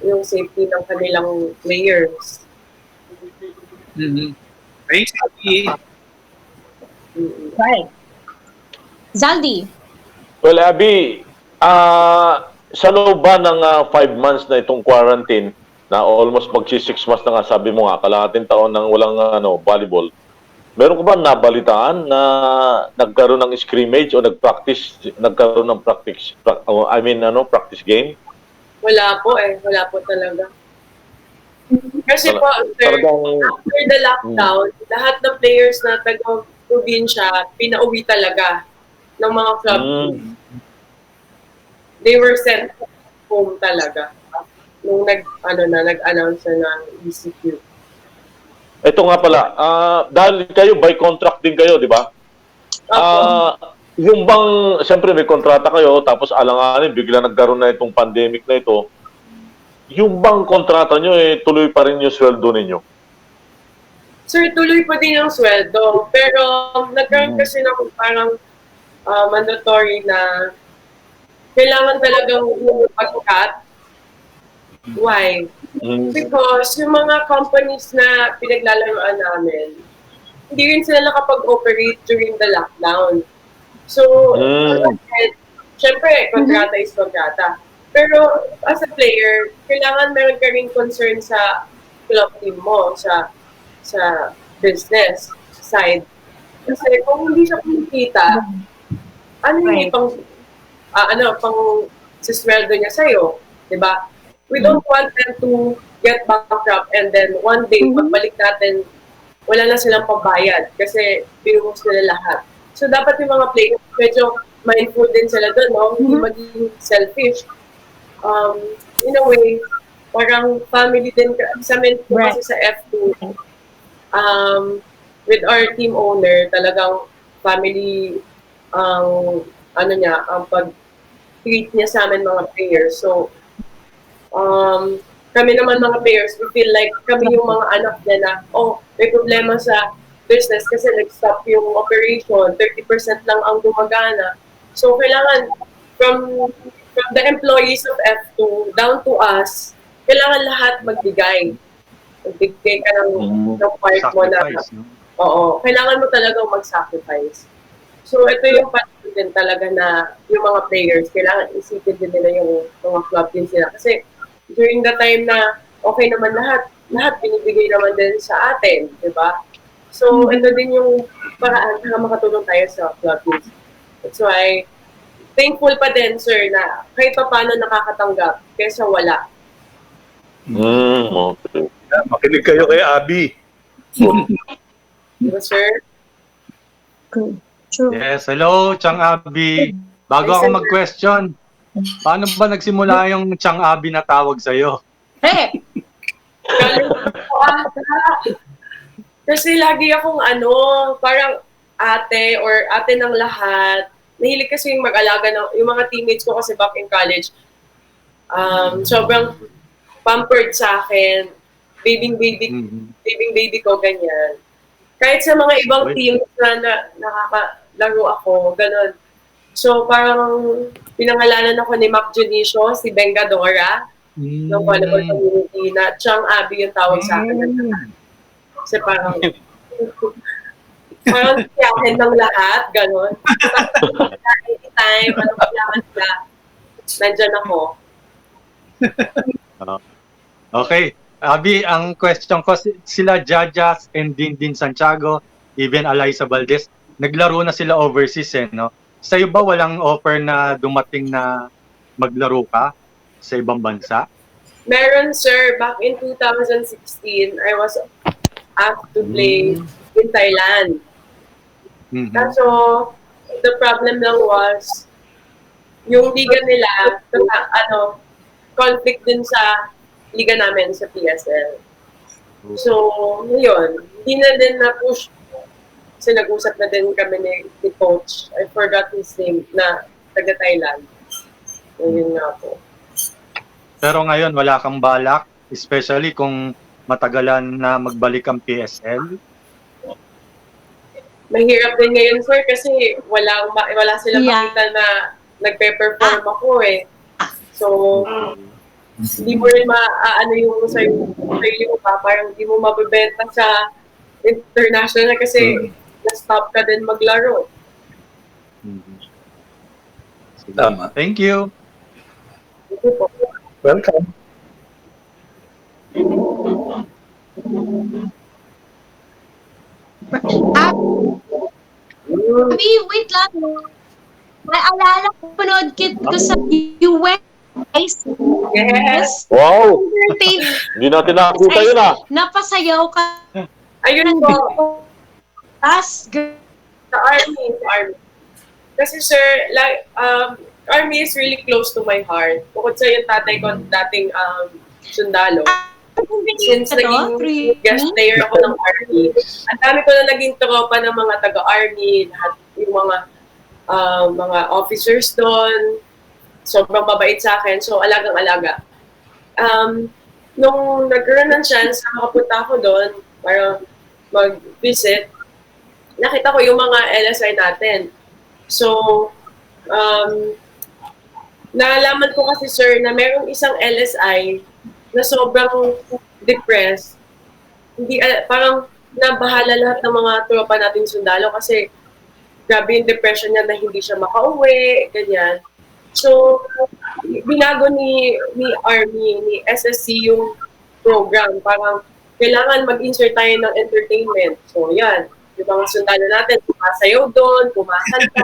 yung safety ng kanilang players. Thanks, Abby. Right. Zaldi. Well, Aby, sa loob ba ng 5 months na itong quarantine, na almost magsi 6 months na nga, sabi mo nga, kalahating taon nang walang volleyball, meron ko ba nabalitaan na nagkaroon ng scrimmage o nagkaroon ng practice game? Wala po talaga. Kasi po, after the lockdown, lahat ng players na taga-probinsya, pinauwi talaga ng mga club. They were sent home talaga nung nag-announce na ng ECQ. Ito nga pala, dahil kayo by contract din kayo, di ba? Yung bang, siyempre may kontrata kayo, tapos alanganin, bigla nagkaroon na itong pandemic na ito, yung bang kontrata nyo, tuloy pa rin yung sweldo ninyo? Sir, tuloy pa din yung sweldo. Pero nagkaroon kasi ng parang mandatory na kailangan talagang mag-cut. Why? Because yung mga companies na pinaglalaroan namin, hindi rin sila nakapag-operate during the lockdown. So, syempre, kontrata is kontrata. Pero as a player, kailangan meron ka rin concern sa club team mo, sa business side. Kasi kung hindi siya kumikita, pang sisweldo niya sa'yo, di ba? We don't want them to get bankrupt and then one day, pagbalik natin, wala na silang pambayad kasi binuhos nila lahat. So, dapat yung mga players, medyo mindful din sila doon, no? Hindi maging selfish. In a way, parang family din, sa mentor kasi sa F2, with our team owner, talagang family, ang pag-treat niya sa amin mga players. So, kami naman mga players, we feel like kami yung mga anak niya na, may problema sa business kasi nag-stop yung operation, 30% lang ang gumagana. So, kailangan from the employees of F2 down to us, kailangan lahat magbigay. Magbigay ka ng part mo na, kailangan mo talagang mag-sacrifice. So, ito yung panahon din talaga na yung mga players, kailangan isipin din nila yung mga club din sila. Kasi, during the time na okay naman lahat binibigay naman din sa atin, di ba? So, ito din yung paraan na makatulong tayo sa club teams. That's why, thankful pa din, sir, na kahit pa paano nakakatanggap kaysa wala. Okay. Makinig kayo kay Aby. Diba, sir? True. Yes, hello, Chang Aby. Bago ako mag-question, paano ba nagsimula yung Chang Aby na tawag sa'yo? Kasi lagi akong parang ate or ate ng lahat. Nahilig kasi yung mag-alaga yung mga teammates ko kasi back in college. Sobrang pampered sa akin. Baby ko, ganyan. Kahit sa mga ibang teams na nakakalaro ako, ganun. So, parang pinangalanan ako ni Mac Junicio, si Bengadora, ng volleyball community, na Chang Aby yung tawag sa akin. Kasi parang siyakin ng lahat, ganun. Anytime, anong kailangan nila, nandyan ako. Okay. Aby, ang question ko, sila Jajas and Dindin Santiago, even Alyssa Valdez, naglaro na sila overseas, no? Sa'yo ba walang offer na dumating na maglaro ka sa ibang bansa? Meron, sir. Back in 2016, I was asked to play in Thailand. So, the problem lang was, yung liga nila, conflict din sa liga namin sa PSL. So, yun. Hindi na din na-push. Kasi nag-usap na din kami ni Coach. I forgot his name na taga-Thailand. So, yun nga po. Pero ngayon, wala kang balak, especially kung matagalan na magbalik ang PSL? Mahirap din ngayon, sir, kasi wala silang makita na nagpe-perform ako eh. So, hindi mo rin maaano yung sarili mo pa. Parang hindi mo mabibenta sa international kasi na-stop ka din maglaro. Tama. Thank you. Ito po. Welcome. Abi, wait lang. Naalala ko, panood ko sa US. Yes. Wow! Entertain. Hindi natin nakakita yun Napasayaw ka. Ayun po. Girl. Sa army. Kasi sir, like, army is really close to my heart. Bukod sa yung tatay ko dating sundalo. Since naging guest player ako ng army, ang dami ko na naging tropa ng mga taga-army, lahat yung mga officers doon. Sobrang mabait sa akin. So, alagang-alaga. Nung nagkaroon ng chance na makapunta ako doon para mag-visit, nakita ko yung mga LSI natin. So, naalaman ko kasi, sir, na merong isang LSI na sobrang depressed. Hindi, parang nabahala lahat ng mga tropa nating sundalo kasi grabe yung depression niya na hindi siya makauwi, ganyan. So, binago ni Army, ni SSC yung program. Parang kailangan mag-insert tayo ng entertainment. So, yan. Yung mga sundalo natin, pumasayaw doon, pumasanta,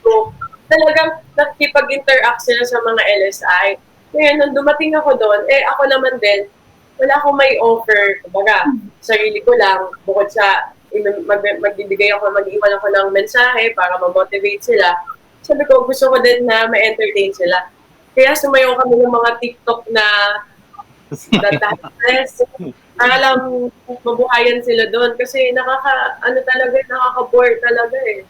so, talagang nakikipag-interact sila sa mga LSI. Kaya nung dumating ako doon, ako naman din, wala akong may offer. Kumbaga, sarili ko lang, bukod sa magbibigay ako, mag-iwan ako ng mensahe para ma-motivate sila. Sabi ko, gusto ko din na ma-entertain sila. Kaya sumayaw kami ng mga TikTok na dance. Para lang mabuhayan sila doon. Kasi nakaka-bore talaga eh.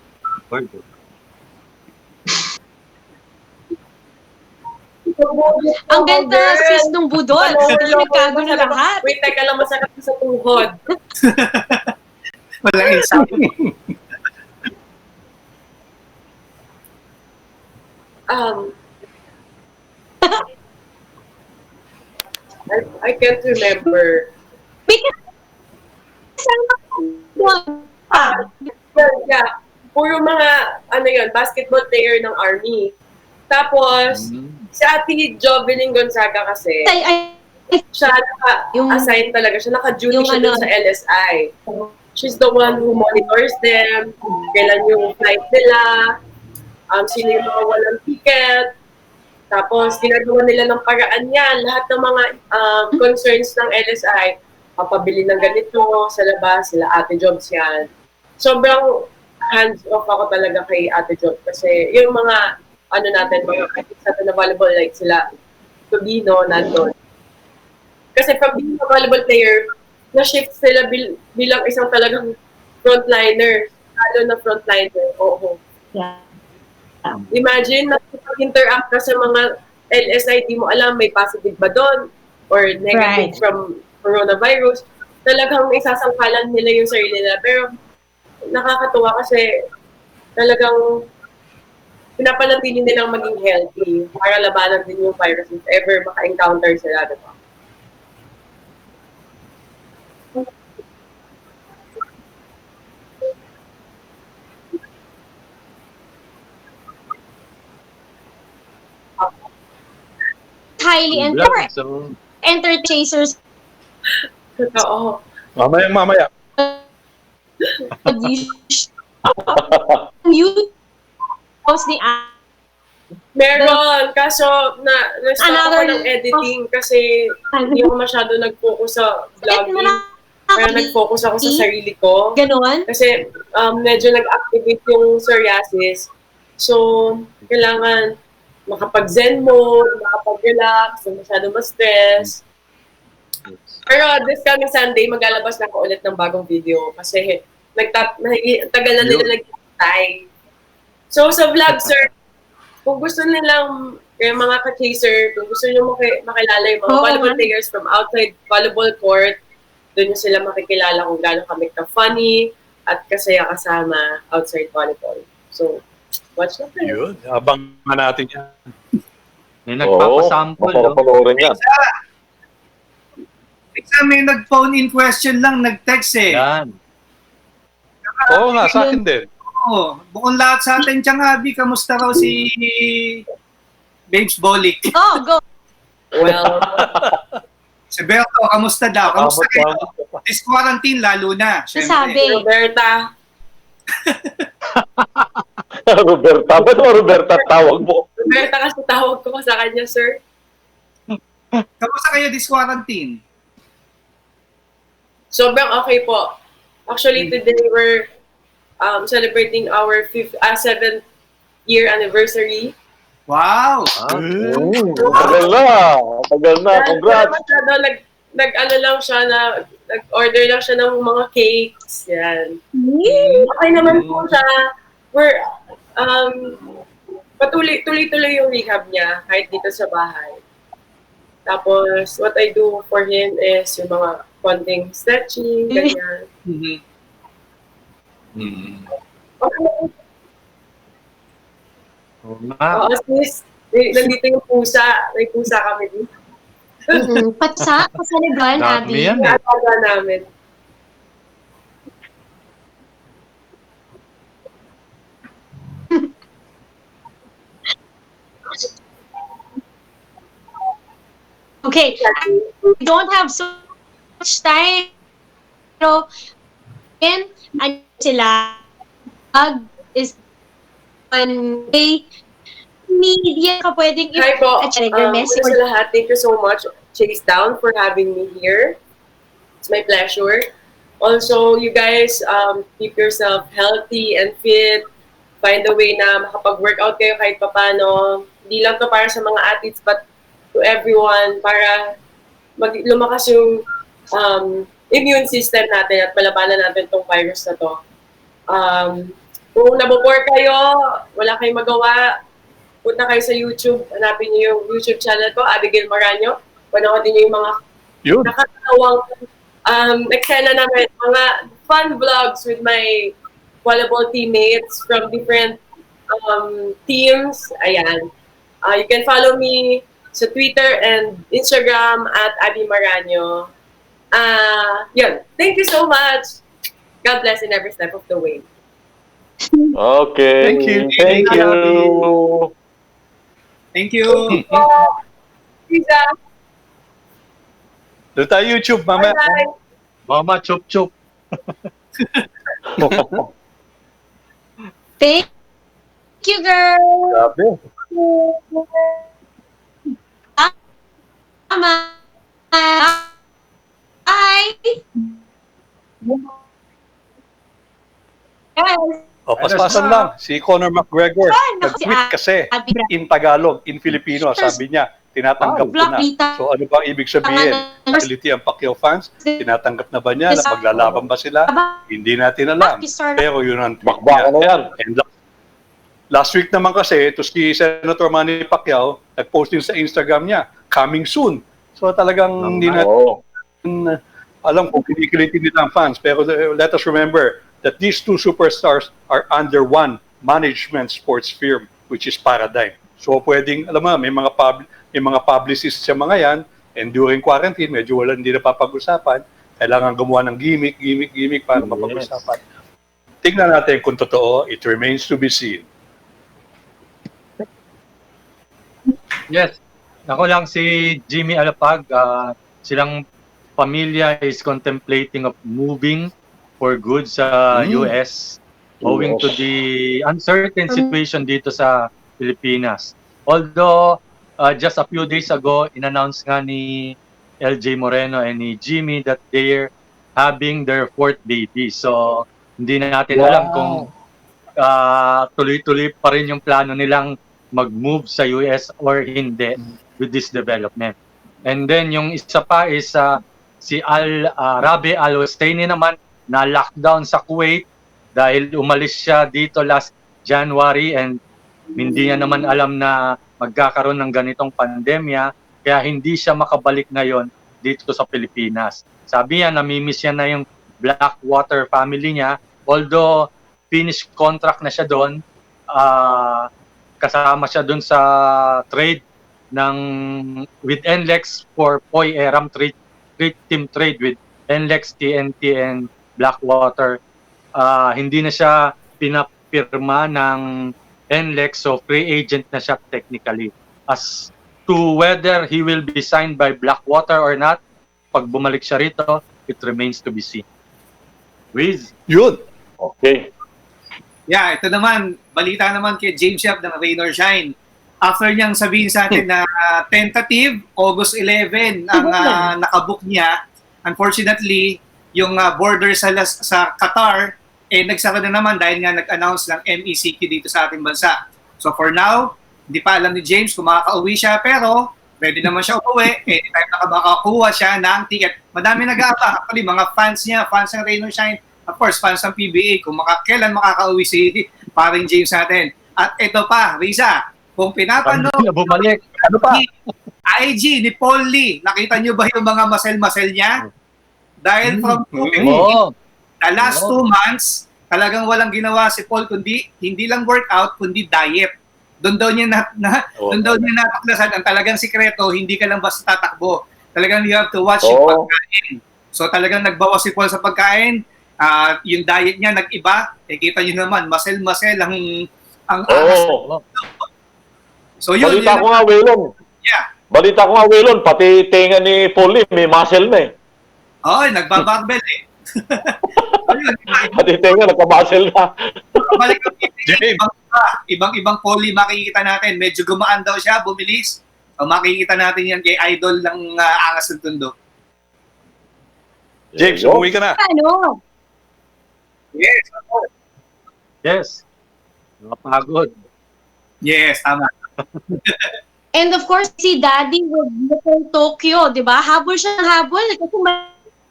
Ang ganda sis nung budol. Nagkago na lahat. Wait, teka lang, masakit sa tuhod. Walang isa. I can't remember. Yeah. Puro mga, basketball player ng Army. Tapos, si Ate Jovelyn Gonzaga kasi, siya naka-assign talaga siya, naka-duty siya dun sa LSI. She's the one who monitors them, kailan yung flight nila, sino yung mga walang ticket, tapos ginagawa nila ng paraan yan, lahat ng mga concerns ng LSI, papabili ng ganito sa labas, sila Ate Jobs yan. Sobrang hands-off ako talaga kay Ate Jobs kasi yung mga natin, mga artists natin na volleyball, like sila Tobino, nandun. Kasi from being a volleyball player, na-shift sila bilang isang talagang frontliner. Lalo na frontliner, oo. Yeah. Imagine, nakipag-interact ka sa mga LSI, di mo alam, may positive ba doon? Or negative from coronavirus. Talagang isasangkalan nila yung sarili nila. Pero nakakatuwa kasi talagang pinapanatili nilang maging healthy para labanan din yung virus if ever maka-encounter sila, diba? Highly entertainers. Totoo. Mamaya. Mute post ni Meron, kaso na-stop ako ng editing kasi hindi ako masyado nag-focus sa vlogging. Kaya nag-focus ako sa sarili ko. Ganon? Kasi medyo nag-activate yung psoriasis. So, kailangan makapag-zen mode, makapag-relax, masyado ma-stress. Pero this coming Sunday, maglalabas na ako ulit ng bagong video kasi tagal na nila nag-try. So sa vlog, sir, kung gusto nilang kaya mga ka-chaser, kung gusto nyo makilala yung mga volleyball players from outside volleyball court, doon nyo sila makikilala kung gaano kami ka-funny at kasaya kasama outside volleyball. So, watch na kayo. Yun, abang natin yan. May nagpapasample. Panoorin yan. May nag-phone in question lang, nag-text eh. Yan. Oo nga, sa akin din. Oo, bukong lahat sa atin, Tiyang Aby, kamusta raw si Babes Bolik? Oh, go. Well, Si Berto, kamusta daw? Kamusta kayo? This quarantine, lalo na. Sabi. Roberta, Roberta, ba't mo Roberta tawag mo? Roberta kasi tawag ko sa kanya, sir. Kamusta kayo this quarantine? Sobrang okay po. Actually, today we're celebrating our 7th year anniversary. Wow! Tagal na, congrats. Nag-ano lang siya nag-order lang siya ng mga cakes. Yan. Okay naman po siya. We're, tuloy-tuloy yung rehab niya kahit dito sa bahay. Tapos, what I do for him is yung mga konting stretching, ganyan. Okay. Oo, sis. Nandito yung pusa. May pusa kami dito. Patsa ni Brian, Dami Aby. yan eh. Nataga namin. Okay, we don't have so much time. Pero, and sila, is one way media ka pwedeng Hi po. i-check your message. Sa lahat, thank you so much, Chasedown, for having me here. It's my pleasure. Also, you guys, keep yourself healthy and fit. Find a way na makapag-workout kayo kahit papano. Hindi lang to para sa mga athletes, but to everyone, para lumakas yung immune system natin at malabanan natin tong virus na to. Kung nabobore kayo, wala kayong magawa, punta kayo sa YouTube, hanapin niyo yung YouTube channel ko, Aby Maraño. Panoodin niyo yung mga nakakatawang eksena namin, mga fun vlogs with my volleyball teammates from different teams. Ayan. You can follow me sa Twitter and Instagram at Aby Maraño. Yun. Thank you so much. God bless in every step of the way. Okay. Thank you. Thank you. Thank you. Lisa. Doon tayo YouTube, mama. Bye-bye. Mama, chup-chup. Thank you, girl. Grabe. Mama. Bye. Guys. O, paspasan lang. Si Conor McGregor, nag-tweet kasi Aby. in Tagalog, in Filipino. Sabi niya, tinatanggap ko na. So ano bang ibig sabihin? Facility ang Pacquiao fans? Tinatanggap na ba niya? Na maglalaban ba sila? Hindi natin alam. Pero yun ang tweet Bakbakan na yan. And last week naman kasi, ito si Senator Manny Pacquiao, nag-post din sa Instagram niya, coming soon. So talagang hindi natin alam kung kinikilitin nila ang fans. Pero let us remember that these two superstars are under one management sports firm, which is Paradigm. So pwedeng, alam mo, may mga publicists sa mga yan, and during quarantine, medyo hindi na papag-usapan. Kailangan gumawa ng gimmick para mapag-usapan. Tingnan natin kung totoo, it remains to be seen. Yes. Ako lang si Jimmy Alapag. Silang pamilya is contemplating of moving for good sa US owing to the uncertain situation dito sa Pilipinas. Although, just a few days ago, in-announce nga ni LJ Moreno and ni Jimmy that they're having their 4th baby. So, hindi na natin alam kung tuloy-tuloy pa rin yung plano nilang mag-move sa US or hindi with this development. And then, yung isa pa is Si Rabi Al-Husseini naman na lockdown sa Kuwait dahil umalis siya dito last January and hindi niya naman alam na magkakaroon ng ganitong pandemya, kaya hindi siya makabalik ngayon dito sa Pilipinas. Sabi niya, namimiss niya na yung Blackwater family niya, although finished contract na siya doon, kasama siya doon sa trade with NLEX for Poy Eram team trade with NLEX, TNT, and Blackwater. Hindi na siya pinapirma ng NLEX, so free agent na siya technically. As to whether he will be signed by Blackwater or not, pag bumalik siya rito, it remains to be seen. Wiz? Yun. Okay. Yeah, ito naman, balita naman kay James Yap ng Rain or Shine. After niyang sabihin sa atin na tentative, August 11 ang nakabook niya. Unfortunately, yung border sa Qatar, nagsara na naman dahil nga nag-announce ng MECQ dito sa ating bansa. So for now, hindi pa alam ni James kung makaka-uwi siya, pero ready naman siya umuwi. Anytime na makakuha siya ng ticket. Madami nag-aabang. Actually, mga fans niya, fans ng Rain or Shine, of course, fans ng PBA, kung kailan makaka-uwi si paring James natin. At ito pa, Riza, kung pinapanood bumalik. Ano pa? IG ni Paul Lee, nakita niyo ba yung mga masel-masel niya? Dahil from the last 2 months, talagang walang ginawa si Paul kundi hindi lang workout kundi diet. Doon daw niya natuklasan ang talagang sikreto, hindi ka lang basta tatakbo. Talagang you have to watch yung pagkain. So talagang nagbawas si Paul sa pagkain, yung diet niya nag-iba. Kita niyo naman, masel-masel ang So yun. Balita ko nga, Waylon. Yeah. Balita ko nga, Waylon, pati tinga ni Paulie, may muscle na eh. Nagbabarbell eh. Pati tinga, nagka-muscle na. Balik ang ibang Paulie makikita natin. Medyo gumaan daw siya, bumilis. So makikita natin yan kay idol ng angas ng tundo. James, umuwi ka na. Ano? Yes. Yes. Napagod. Yes, tama. And of course, si Daddy with Little Tokyo, di ba? Habol siya ng habol.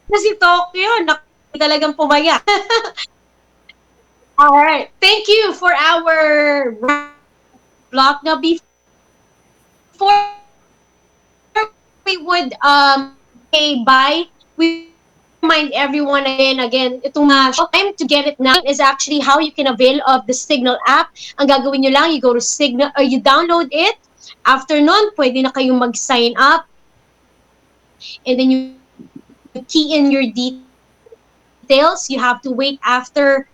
Kasi si Tokyo, talagang pumaya. Alright. Thank you for our block. Now, before we would say bye, we remind everyone again, itong time to get it now is actually how you can avail of the Signal app. Ang gagawin nyo lang, you go to Signal, or you download it. After nun, pwede na kayong mag-sign up. And then you key in your details. You have to wait after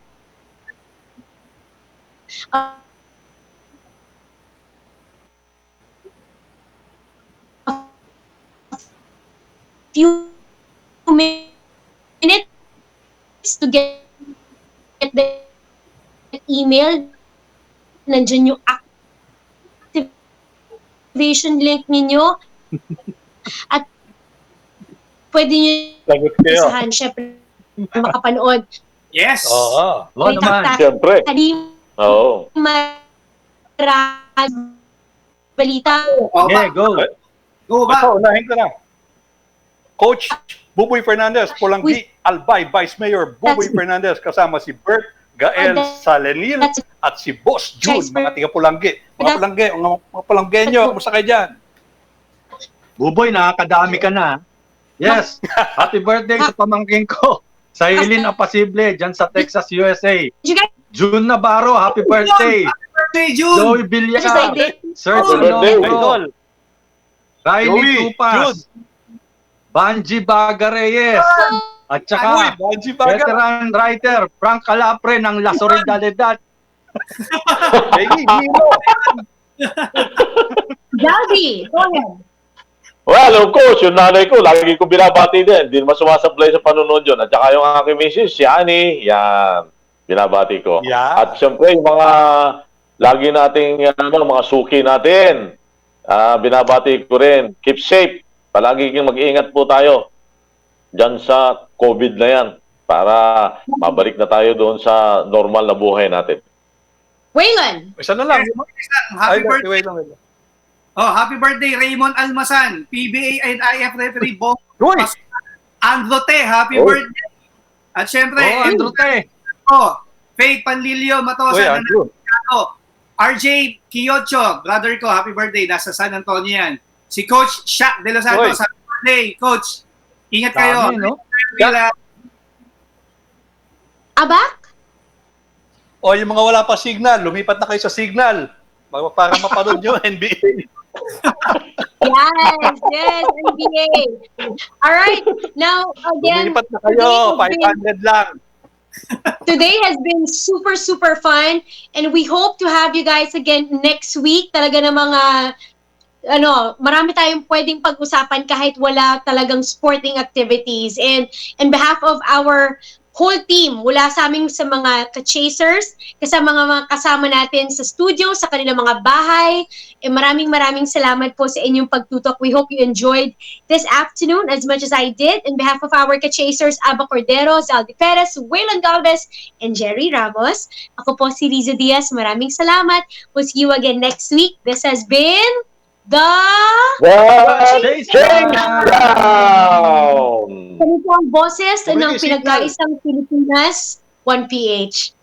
a few minutes to get the email. Nandiyan yung activation link ninyo. At pwede nyo isahan, syempre, makapanood. Yes. Oo. May naman. Siyempre. Oo. Balita. Yeah, go. Go ba? Ito, unahin ko na. Coach Buboy Fernandez, Pulanggi, Albay, Vice Mayor Buboy Fernandez, kasama si Bert Gael Salenil at si Boss June, mga tiga Pulanggi. Mga Pulanggenyo, kumusta kayo dyan? Buboy, nakakadami ka na. Yes. Happy birthday sa pamangkin ko. Sa Hilin Apasible, dyan sa Texas, USA. June Navarro, happy birthday. Happy birthday, June. Joey Villar, Sergio birthday. Idol, Riley Tupas, Banji Bagareyes, at saka veteran writer Frank Calapre ng La Solidaridad. Daddy, go ahead. Well, of course, yung nanay ko, lagi ko binabati din. Hindi naman sumasablay sa panonood yun. At saka yung aking misis, si Annie, yan, binabati ko. Yeah. At siyempre, yung mga, lagi nating, mga suki natin, binabati ko rin. Keep safe. Palagi kang mag-iingat po tayo dyan sa COVID na yan para mabalik na tayo doon sa normal na buhay natin. Waylon. Isa na lang. Happy birthday. Happy birthday, Raymond Almasan, PBA and IF referee Bong Androte, happy Oh. birthday. At syempre, Andrew Te. Faith Panlilio Matosa, Uy, Andrew. RJ Kiyocho, brother ko, happy birthday. Nasa San Antonio yan. Si Coach Shaq De Los Santos, Uy. happy birthday. Coach, ingat kayo. Dami, no? Abak? O yung mga wala pa signal, lumipat na kayo sa signal para mapanood nyo NBA. Yes, NBA. All right. Now, again, Lumipat na kayo, 500 lang. today has been super, super fun. And we hope to have you guys again next week. Talaga na mga, marami tayong pwedeng pag-usapan kahit wala talagang sporting activities. And on behalf of our whole team, mula sa aming sa mga ka-chasers, kasama mga kasama natin sa studio, sa kanilang mga bahay, maraming salamat po sa inyong pagtutok. We hope you enjoyed this afternoon as much as I did. On behalf of our ka-chasers, Aba Cordero, Zaldi Perez, Waylon Galvez, and Jerry Ramos, ako po si Riza Diaz. Maraming salamat. We'll see you again next week. This has been The Chasedown! Kami po ang boses ng Community pinagkaisang Pilipinas, 1PH.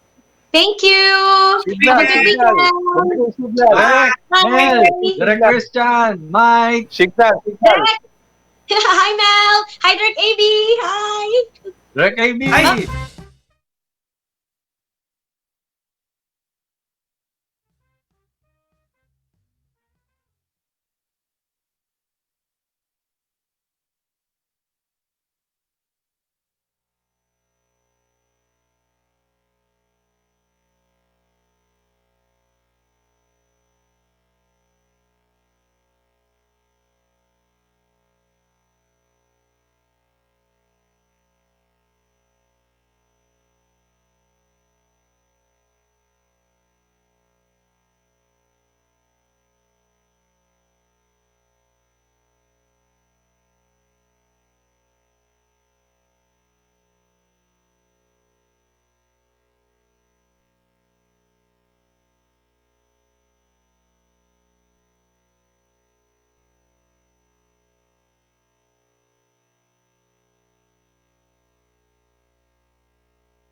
Thank you! Signal, Have a good signal. weekend! Direk, Bye! Mel, Direk Christian, Mike. Signal. Direk! Hi, Mel! Hi, Direk AB! Hi! Direk AB. Ay,